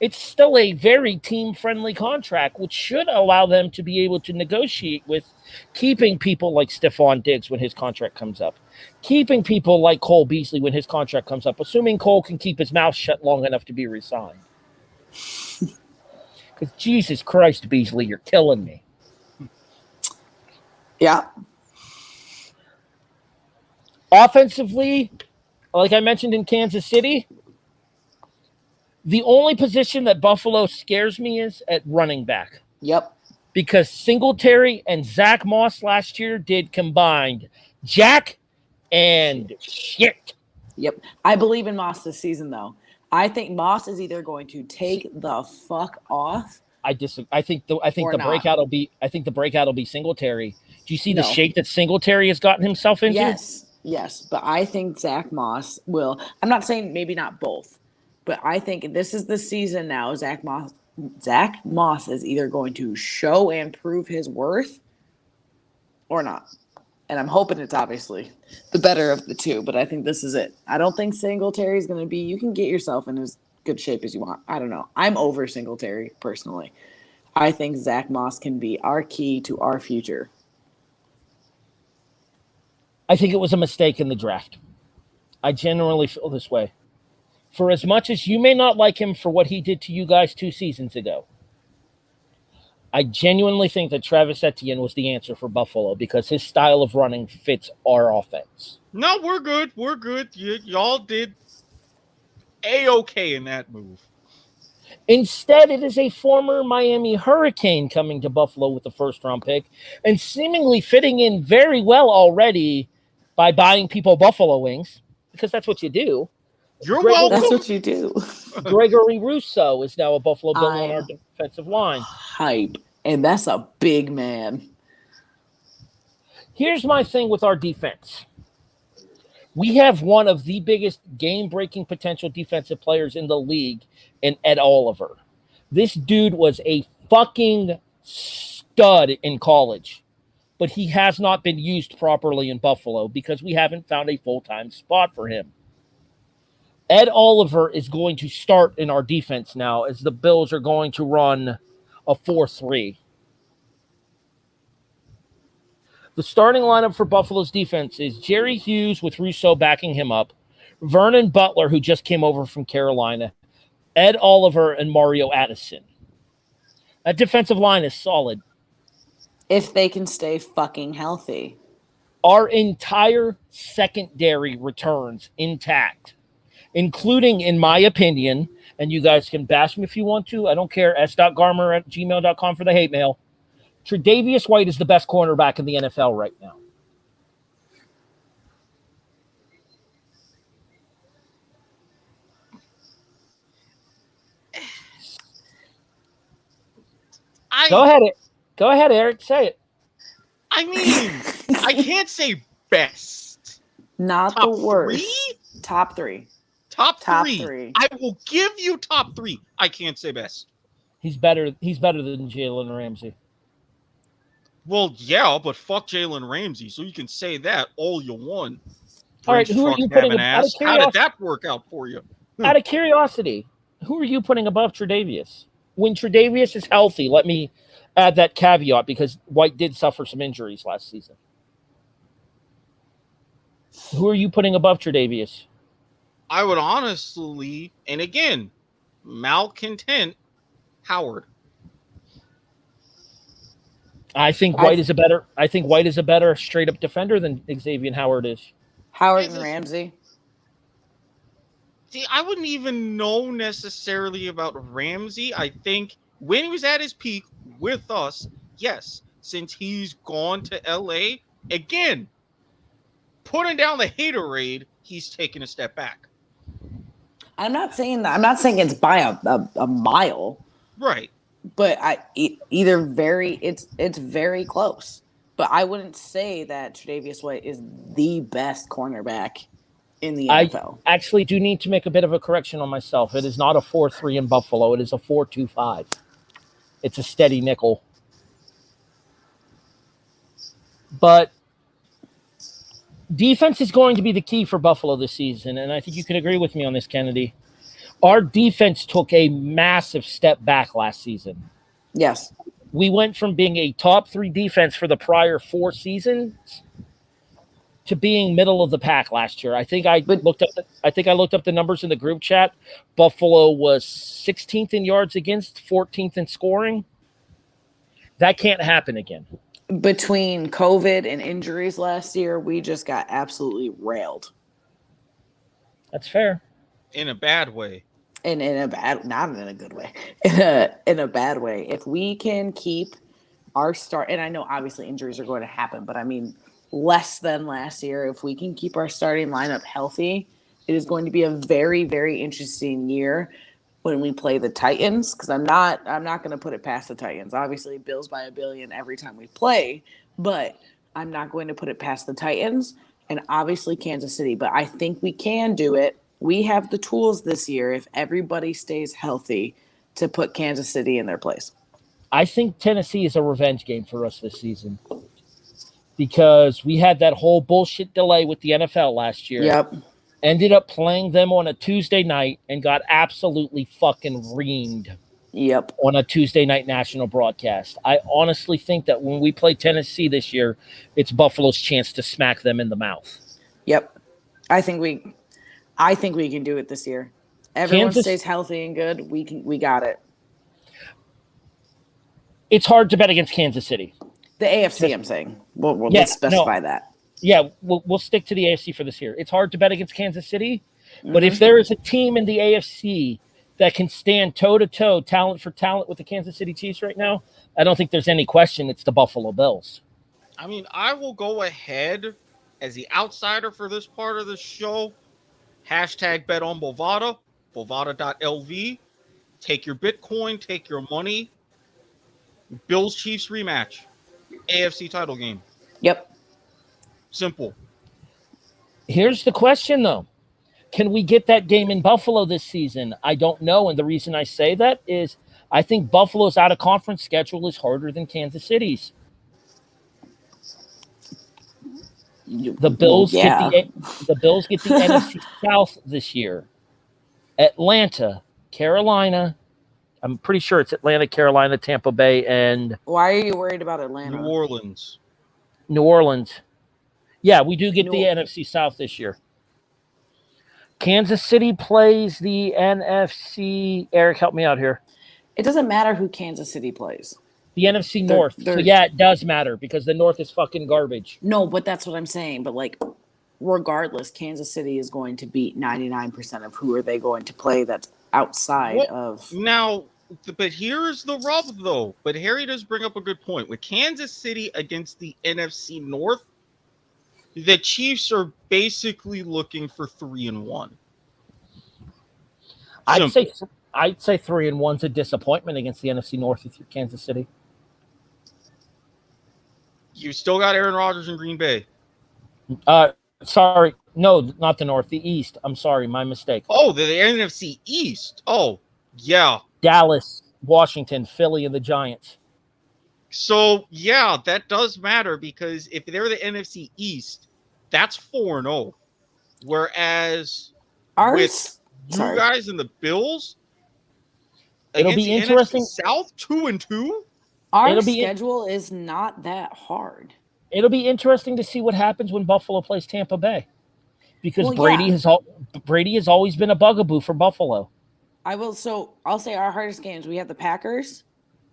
it's still a very team-friendly contract, which should allow them to be able to negotiate with keeping people like Stephon Diggs when his contract comes up, keeping people like Cole Beasley when his contract comes up, assuming Cole can keep his mouth shut long enough to be re-signed. Because Jesus Christ, Beasley, you're killing me. Yeah. Offensively, like I mentioned in Kansas City, the only position that Buffalo scares me is at running back. Yep. Because Singletary and Zach Moss last year did combined jack and shit. Yep. I believe in Moss this season, though. I think Moss is either going to take the fuck off. I think the breakout will be Singletary. Do you see the shape that Singletary has gotten himself into? Yes. But I think Zach Moss will. I'm not saying maybe not both, but I think this is the season now. Zach Moss is either going to show and prove his worth or not. And I'm hoping it's obviously the better of the two, but I think this is it. I don't think Singletary is going to be, you can get yourself in as good shape as you want. I don't know. I'm over Singletary personally. I think Zach Moss can be our key to our future. I think it was a mistake in the draft. I genuinely feel this way. For as much as you may not like him for what he did to you guys 2 seasons ago, I genuinely think that Travis Etienne was the answer for Buffalo because his style of running fits our offense. No, we're good. Y'all did A-okay in that move. Instead, it is a former Miami Hurricane coming to Buffalo with the first-round pick and seemingly fitting in very well already by buying people buffalo wings, because that's what you do. You're welcome. That's what you do. Gregory Rousseau is now a Buffalo Bill on our defensive line. Hype. And that's a big man. Here's my thing with our defense. We have one of the biggest game-breaking potential defensive players in the league in Ed Oliver. This dude was a fucking stud in college, but he has not been used properly in Buffalo because we haven't found a full-time spot for him. Ed Oliver is going to start in our defense now as the Bills are going to run a 4-3. The starting lineup for Buffalo's defense is Jerry Hughes with Rousseau backing him up, Vernon Butler, who just came over from Carolina, Ed Oliver, and Mario Addison. That defensive line is solid. If they can stay fucking healthy. Our entire secondary returns intact, including, in my opinion, and you guys can bash me if you want to, I don't care, s.garmer@gmail.com for the hate mail. Tre'Davious White is the best cornerback in the NFL right now. Go ahead, Eric. Say it. I mean, I can't say best. Not top the worst. 3? Top 3. Top three. 3. I will give you top 3. I can't say best. He's better than Jalen Ramsey. Well, yeah, but fuck Jalen Ramsey, so you can say that all you want. All right, who are you putting How did that work out for you? Out of curiosity, who are you putting above Tre'Davious? When Tre'Davious is healthy, let me add that caveat because White did suffer some injuries last season. Who are you putting above Tre'Davious? I would honestly, and again, malcontent, Howard. I think White is a better straight up defender than Xavier Howard is. Howard and Ramsey. I wouldn't even know necessarily about Ramsey. I think when he was at his peak with us, yes, since he's gone to LA, again, putting down the haterade, he's taken a step back. I'm not saying that. I'm not saying it's by a mile, Right. but it's very close. But I wouldn't say that Tre'Davious White is the best cornerback in the I NFL. actually do need to make a bit of a correction on myself. It is not a 4-3 in Buffalo. It is a 4-2-5. It's a steady nickel. But defense is going to be the key for Buffalo this season, and I think you can agree with me on this, Keneddi. Our defense took a massive step back last season. Yes. We went from being a top 3 defense for the prior 4 seasons to being middle of the pack last year. I think I looked up the numbers in the group chat. Buffalo was 16th in yards against, 14th in scoring. That can't happen again. Between COVID and injuries last year, we just got absolutely railed. That's fair. In a bad way. And not in a good way. In a bad way. If we can keep our start, and I know obviously injuries are going to happen, but I mean less than last year. If we can keep our starting lineup healthy, it is going to be a very, very interesting year when we play the Titans, because I'm not going to put it past the Titans. Obviously, Bills by a billion every time we play, but I'm not going to put it past the Titans and obviously Kansas City. But I think we can do it. We have the tools this year, if everybody stays healthy, to put Kansas City in their place. I think Tennessee is a revenge game for us this season because we had that whole bullshit delay with the NFL last year. Yep. Ended up playing them on a Tuesday night and got absolutely fucking reamed. Yep. On a Tuesday night national broadcast. I honestly think that when we play Tennessee this year, it's Buffalo's chance to smack them in the mouth. Yep. I think we can do it this year. Everyone stays healthy and good. We got it. It's hard to bet against Kansas City. The AFC, I'm saying. Let's specify that. Yeah, we'll stick to the AFC for this year. It's hard to bet against Kansas City, but if there is a team in the AFC that can stand toe-to-toe, talent for talent with the Kansas City Chiefs right now, I don't think there's any question it's the Buffalo Bills. I mean, I will go ahead as the outsider for this part of the show. Hashtag bet on Bovada, bovada.lv. Take your Bitcoin, take your money. Bills-Chiefs rematch. AFC title game. Yep. Simple. Here's the question, though. Can we get that game in Buffalo this season? I don't know, and the reason I say that is I think Buffalo's out-of-conference schedule is harder than Kansas City's. The Bills get the NFC South this year. Atlanta, Carolina. I'm pretty sure it's Atlanta, Carolina, Tampa Bay, and why are you worried about Atlanta? New Orleans. Yeah, we do get the NFC South this year. Kansas City plays the NFC. Eric, help me out here. It doesn't matter who Kansas City plays. The NFC North. So, yeah, it does matter because the North is fucking garbage. No, but that's what I'm saying. But, like, regardless, Kansas City is going to beat 99% of who are they going to play that's outside of. Now, but here's the rub, though. But Harry does bring up a good point. With Kansas City against the NFC North, the Chiefs are basically looking for 3-1. I'd say 3-1's a disappointment against the NFC North if you're Kansas City. You still got Aaron Rodgers in Green Bay. Sorry. No, not the North, the East. I'm sorry, my mistake. Oh, the NFC East. Oh, yeah. Dallas, Washington, Philly, and the Giants. So, yeah, that does matter because if they're the NFC East, that's 4-0. Whereas with you guys and the Bills, it'll be interesting. NFC South 2-2. Our schedule is not that hard. It'll be interesting to see what happens when Buffalo plays Tampa Bay, because Brady has always been a bugaboo for Buffalo. I'll say our hardest games. We have the Packers.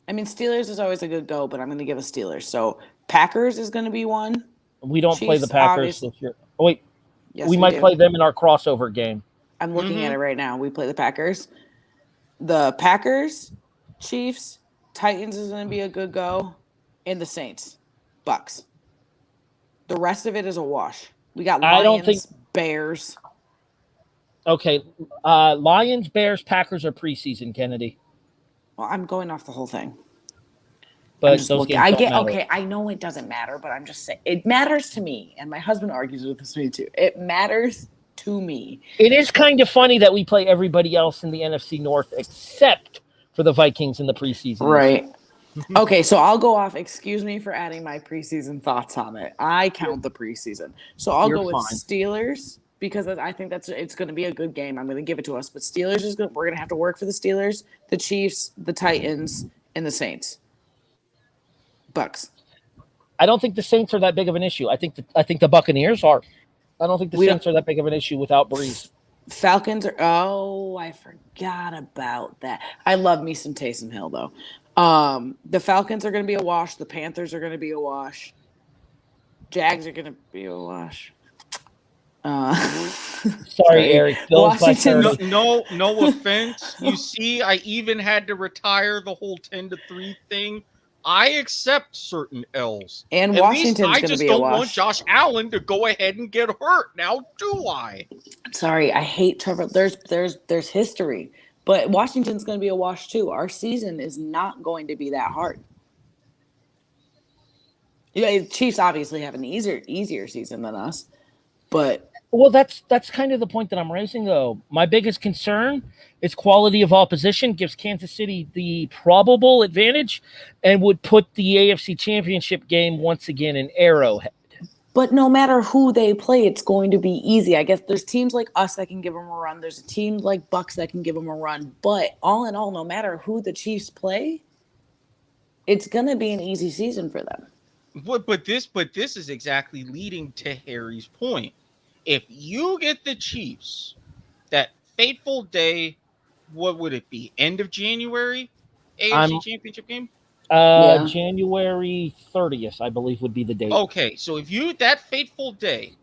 I mean, Steelers is always a good go, but I'm going to give a Steelers. So Packers is going to be one. We don't play the Packers this year. Oh, wait. Yes, we might play them in our crossover game. I'm looking at it right now. We play the Packers. The Packers, Chiefs, Titans is going to be a good go, and the Saints, Bucks. The rest of it is a wash. We got I don't think. Lions, Bears. Okay, Lions, Bears, Packers are preseason, Kennedy. Well, I'm going off the whole thing. But I'm just those looking. games I don't get matter. okay. I know it doesn't matter, but I'm just saying it matters to me, and my husband argues with me too. It matters to me. It is kind of funny that we play everybody else in the NFC North except for the Vikings in the preseason. Right. Okay, so I'll go off. Excuse me for adding my preseason thoughts on it. I count the preseason, so I'll You're go with fine. Steelers because I think it's going to be a good game. I'm going to give it to us, but Steelers is good. We're going to have to work for the Steelers, the Chiefs, the Titans, and the Saints. Bucks. I don't think the Saints are that big of an issue. I think the Buccaneers are. I don't think the We Saints are that big of an issue without Breeze. Falcons are. Oh, I forgot about that. I love me some Taysom Hill though. The Falcons are going to be a wash. The Panthers are going to be a wash. Jags are going to be a wash. Sorry, Eric. Bills by Washington. 30. No offense. You see, I even had to retire the whole 10-3 thing. I accept certain L's. And At Washington's least I gonna just be a don't wash. want Josh Allen to go ahead and get hurt. Now do I? Sorry, I hate Trevor. There's history, but Washington's going to be a wash too. Our season is not going to be that hard. Yeah, Chiefs obviously have an easier season than us, but Well, that's kind of the point that I'm raising, though. My biggest concern is quality of opposition gives Kansas City the probable advantage and would put the AFC Championship game once again in Arrowhead. But no matter who they play, it's going to be easy. I guess there's teams like us that can give them a run. There's a team like Bucks that can give them a run. But all in all, no matter who the Chiefs play, it's going to be an easy season for them. But this is exactly leading to Harry's point. If you get the Chiefs, that fateful day, what would it be? End of January, AFC Championship game. Yeah. January 30th, I believe, would be the date. Okay, so if you that fateful day,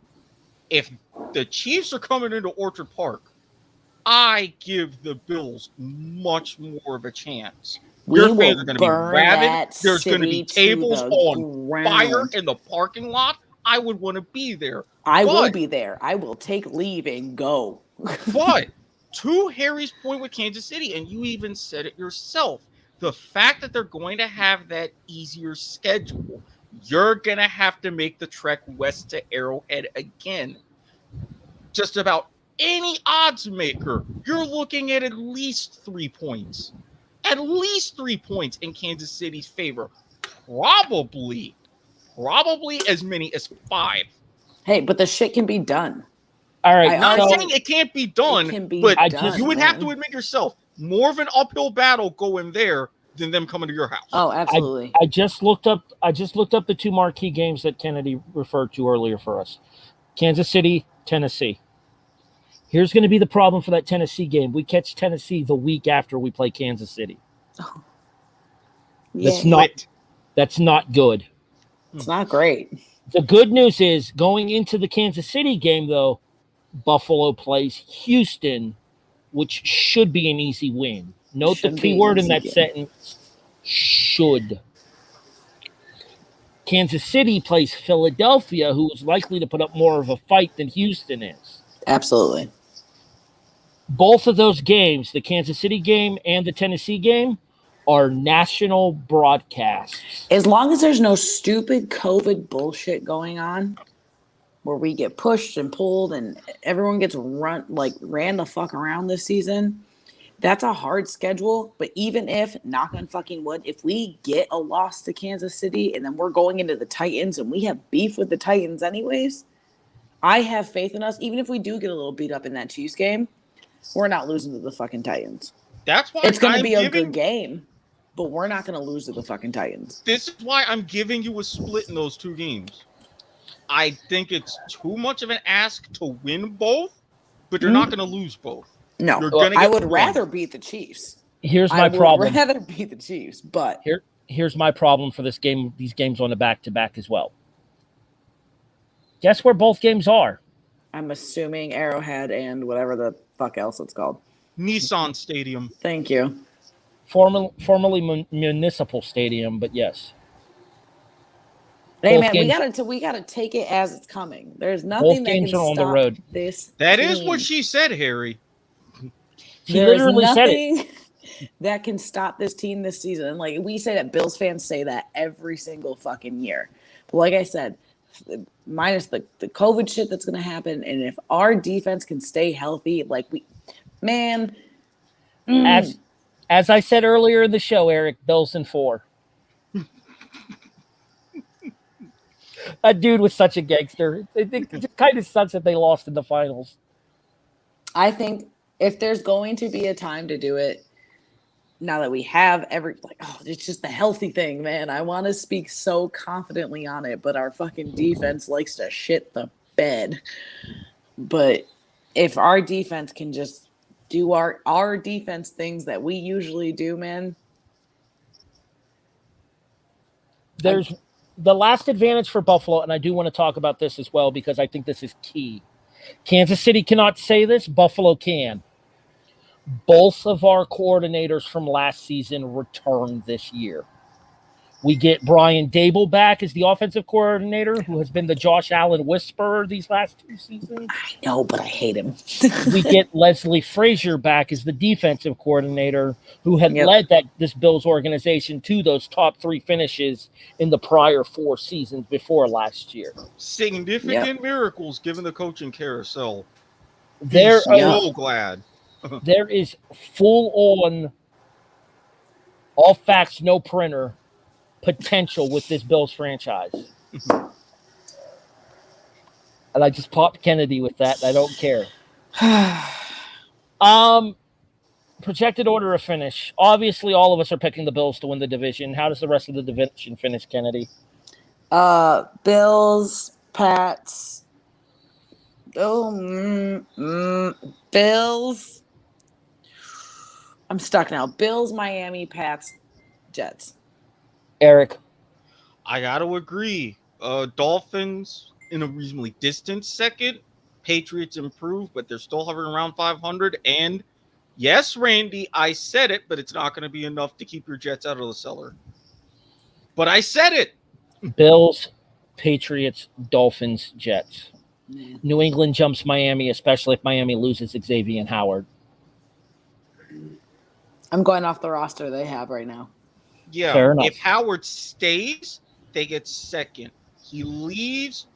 if the Chiefs are coming into Orchard Park, I give the Bills much more of a chance. Your fans are going to be rabid. There's going to be tables on fire in the parking lot. I would want to be there. I will be there. I will take leave and go. But to Harry's point with Kansas City, and you even said it yourself, the fact that they're going to have that easier schedule, you're going to have to make the trek west to Arrowhead again. Just about any odds maker, you're looking at least 3 points. At least 3 points in Kansas City's favor. Probably as many as 5. Hey, but the shit can be done. All right. I'm not saying it can't be done, you would have to admit yourself, more of an uphill battle going there than them coming to your house. Oh, absolutely. I just looked up the two marquee games that Keneddi referred to earlier for us. Kansas City, Tennessee. Here's going to be the problem for that Tennessee game. We catch Tennessee the week after we play Kansas City. Oh. That's not good. It's not great. The good news is going into the Kansas City game, though, Buffalo plays Houston, which should be an easy win. Note the key word in that sentence, should. Kansas City plays Philadelphia, who is likely to put up more of a fight than Houston is. Absolutely. Both of those games, the Kansas City game and the Tennessee game, are national broadcasts. As long as there's no stupid COVID bullshit going on where we get pushed and pulled and everyone gets ran the fuck around this season, that's a hard schedule. But even if, knock on fucking wood, if we get a loss to Kansas City and then we're going into the Titans and we have beef with the Titans anyways, I have faith in us. Even if we do get a little beat up in that Chiefs game, we're not losing to the fucking Titans. That's why it's going to be a good game, but we're not going to lose to the fucking Titans. This is why I'm giving you a split in those two games. I think it's too much of an ask to win both, but you're not going to lose both. No, I would rather beat the Chiefs. Here's my problem. I would rather beat the Chiefs, but here's my problem for this game. These games on the back-to-back as well. Guess where both games are? I'm assuming Arrowhead and whatever the fuck else it's called. Nissan Stadium. Thank you. Formerly Municipal Stadium, but yes. Hey Both man, games, we gotta take it as it's coming. There's both nothing that games can are on the stop road. this That team. is what she said, Harry. She There is literally said it. nothing that can stop this team this season. And like we say that, Bills fans say that every single fucking year. But like I said, minus the COVID shit that's gonna happen, and if our defense can stay healthy, like man. As I said earlier in the show, Eric, Bills in 4. That dude was such a gangster. It kind of sucks that they lost in the finals. I think if there's going to be a time to do it, now that we have it's just the healthy thing, man. I want to speak so confidently on it, but our fucking defense likes to shit the bed. But if our defense can just do our defense things that we usually do, man. There's the last advantage for Buffalo, and I do want to talk about this as well because I think this is key. Kansas City cannot say this, Buffalo can. Both of our coordinators from last season returned this year. We get Brian Dable back as the offensive coordinator, who has been the Josh Allen whisperer these last 2 seasons. I know, but I hate him. We get Leslie Frazier back as the defensive coordinator, who had led this Bills organization to those top 3 finishes in the prior 4 seasons before last year. Significant miracles given the coaching carousel. There, so glad. There is full on, all facts, no printer potential with this Bills franchise. And I just popped Keneddi with that. I don't care. Projected order of finish. Obviously, all of us are picking the Bills to win the division. How does the rest of the division finish, Keneddi? Bills, Pats. Bills. I'm stuck now. Bills, Miami, Pats, Jets. Eric. I got to agree. Dolphins in a reasonably distant second. Patriots improved, but they're still hovering around 500. And yes, Randy, I said it, but it's not going to be enough to keep your Jets out of the cellar. But I said it. Bills, Patriots, Dolphins, Jets. New England jumps Miami, especially if Miami loses Xavier and Howard. I'm going off the roster they have right now. Yeah, fair enough. If Howard stays, they get second. He leaves,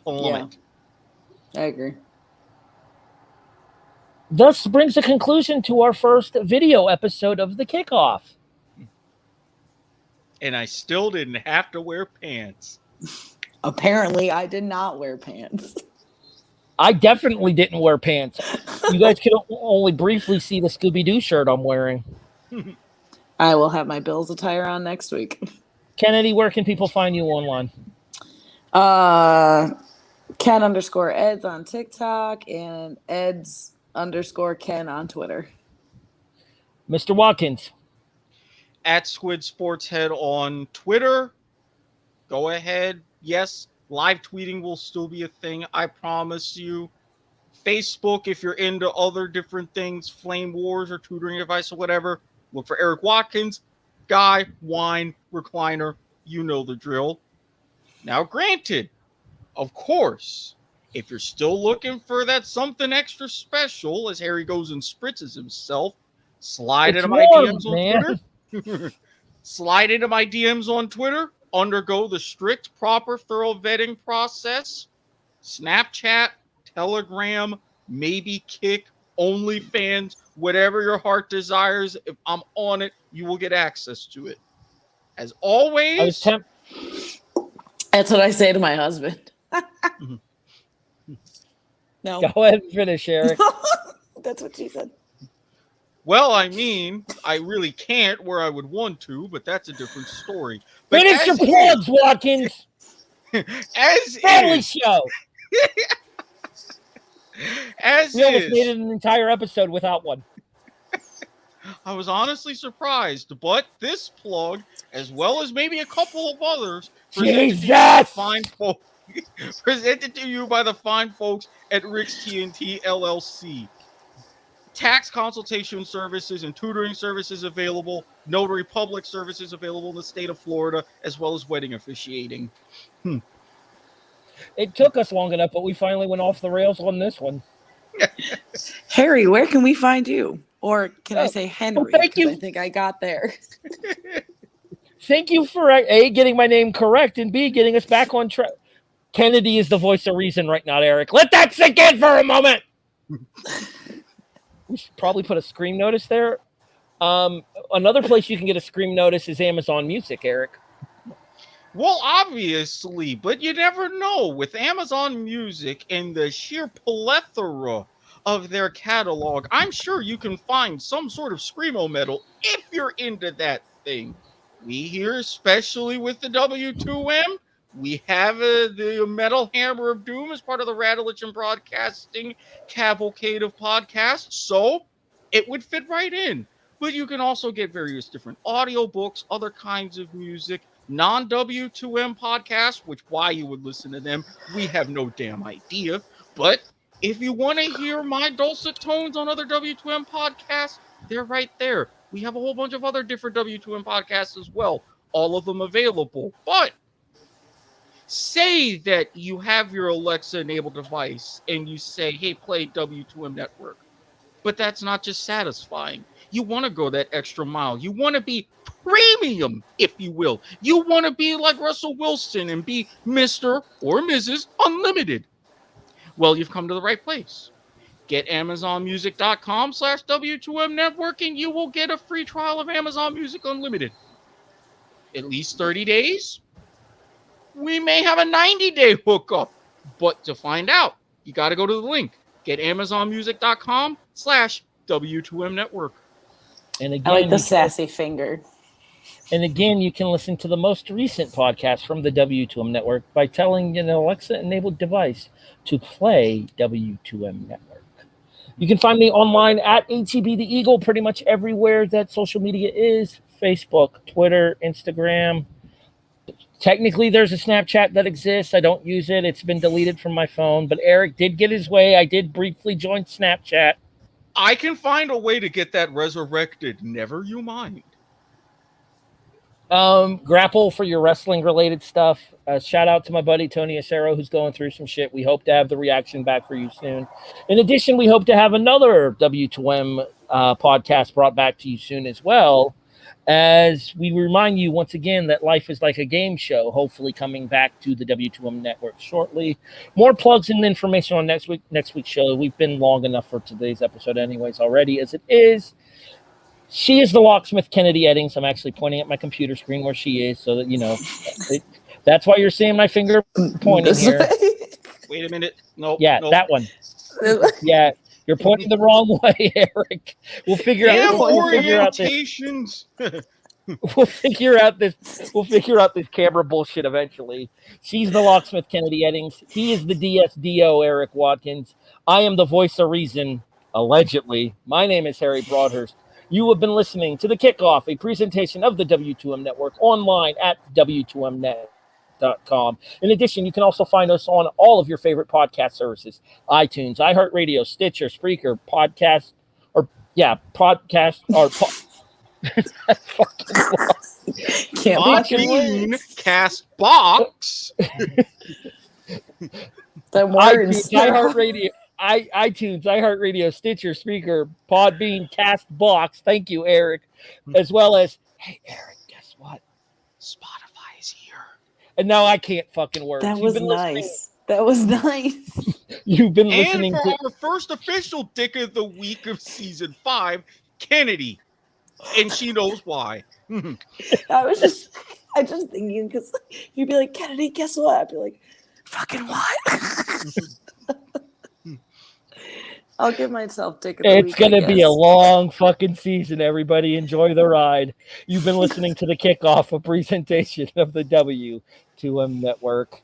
plummet. Yeah, I agree. Thus brings a conclusion to our first video episode of the kickoff. And I still didn't have to wear pants. Apparently, I did not wear pants. I definitely didn't wear pants. You guys can only briefly see the Scooby-Doo shirt I'm wearing. I will have my Bills attire on next week. Keneddi, where can people find you online? Ken_Eds on TikTok and Eds_Ken on Twitter. Mr. Watkins. At Squid Sports Head on Twitter. Go ahead. Yes, live tweeting will still be a thing, I promise you. Facebook, if you're into other different things, Flame Wars or tutoring advice or whatever, look for Erik Watkins. Guy, wine, recliner, you know the drill. Now, granted, of course, if you're still looking for that something extra special, as Harry goes and spritzes himself, slide into my DMs on Twitter. Slide into my DMs on Twitter. Undergo the strict, proper, thorough vetting process. Snapchat, Telegram, maybe Kick, OnlyFans, whatever your heart desires. If I'm on it, you will get access to it. As always, that's what I say to my husband. No. Go ahead and finish, Eric. That's what she said. Well, I mean, I really can't where I would want to, but that's a different story. But finish your plugs, Watkins. As family is. Show. As we almost made it an entire episode without one. I was honestly surprised, but this plug, as well as maybe a couple of others, Jesus! Fine folk. Presented to you by the fine folks at Rick's TNT LLC. Tax consultation services and tutoring services available. Notary public services available in the state of Florida, as well as wedding officiating. It took us long enough, but we finally went off the rails on this one. Harry, where can we find you? Or can I say Henry? thank Because you. I think I got there. Thank you for A, getting my name correct, and B, getting us back on track. Keneddi is the voice of reason right now, Erik. Let that sink in for a moment. We should probably put a scream notice there. Another place you can get a scream notice is Amazon Music, Erik. Well, obviously, but you never know. With Amazon Music and the sheer plethora of their catalog, I'm sure you can find some sort of screamo metal if you're into that thing. We here, especially with the W2M, we have the Metal Hammer of Doom as part of the Radulich and Broadcasting cavalcade of podcasts, so it would fit right in. But you can also get various different audiobooks, other kinds of music, non-W2M podcasts, which why you would listen to them, we have no damn idea. But if you want to hear my dulcet tones on other W2M podcasts, they're right there. We have a whole bunch of other different W2M podcasts as well, all of them available. But say that you have your Alexa-enabled device and you say, hey, play W2M Network. But that's not just satisfying. You want to go that extra mile. You want to be premium, if you will. You want to be like Russell Wilson and be Mr. or Mrs. Unlimited. Well, you've come to the right place. Get AmazonMusic.com/W2M Network and you will get a free trial of Amazon Music Unlimited. At least 30 days. We may have a 90-day hookup. But to find out, you got to go to the link. Get AmazonMusic.com/W2M Network. And again, I like the sassy finger. And again, you can listen to the most recent podcast from the W2M Network by telling an Alexa-enabled device to play W2M Network. You can find me online at ATB the Eagle, pretty much everywhere that social media is. Facebook, Twitter, Instagram. Technically, there's a Snapchat that exists. I don't use it. It's been deleted from my phone. But Erik did get his way. I did briefly join Snapchat. I can find a way to get that resurrected. Never you mind. Grapple for your wrestling-related stuff. Shout out to my buddy Tony Acero, who's going through some shit. We hope to have the reaction back for you soon. In addition, we hope to have another W2M podcast brought back to you soon as well, as we remind you once again that life is like a game show, hopefully coming back to the W2M Network shortly. More plugs and information on next week's show. We've been long enough for today's episode anyways already as it is. She is the locksmith, Keneddi Eddings. I'm actually pointing at my computer screen where she is so that, you know, that's why you're seeing my finger pointing here. Wait a minute. Nope. Yeah, nope. that one. Yeah, you're pointing the wrong way, Erik. We'll figure out. Damn We'll figure out this. orientations. We'll figure out this camera bullshit eventually. She's the locksmith, Keneddi Eddings. He is the DSDO, Erik Watkins. I am the voice of reason, allegedly. My name is Harry Broadhurst. You have been listening to The Kickoff, a presentation of the W2M Network online at W2Mnet.com. In addition, you can also find us on all of your favorite podcast services: iTunes, iHeartRadio, Stitcher, Spreaker, Podcast, or Podbean, Castbox. The words. iTunes, iHeartRadio, Stitcher, Spreaker, Podbean, Castbox. Thank you, Erik. As well as, hey, Erik, guess what? Spotify is here. And now I can't fucking work. That was nice. That was nice. You've been listening and for to our first official Dick of the Week of Season 5, Keneddi. And she knows why. I just thinking, because you'd be like, Keneddi, guess what? I'd be like, fucking what? I'll give myself Dick of the Week. It's going to be a long fucking season, everybody. Enjoy the ride. You've been listening to The Kickoff, a presentation of the W2M Network.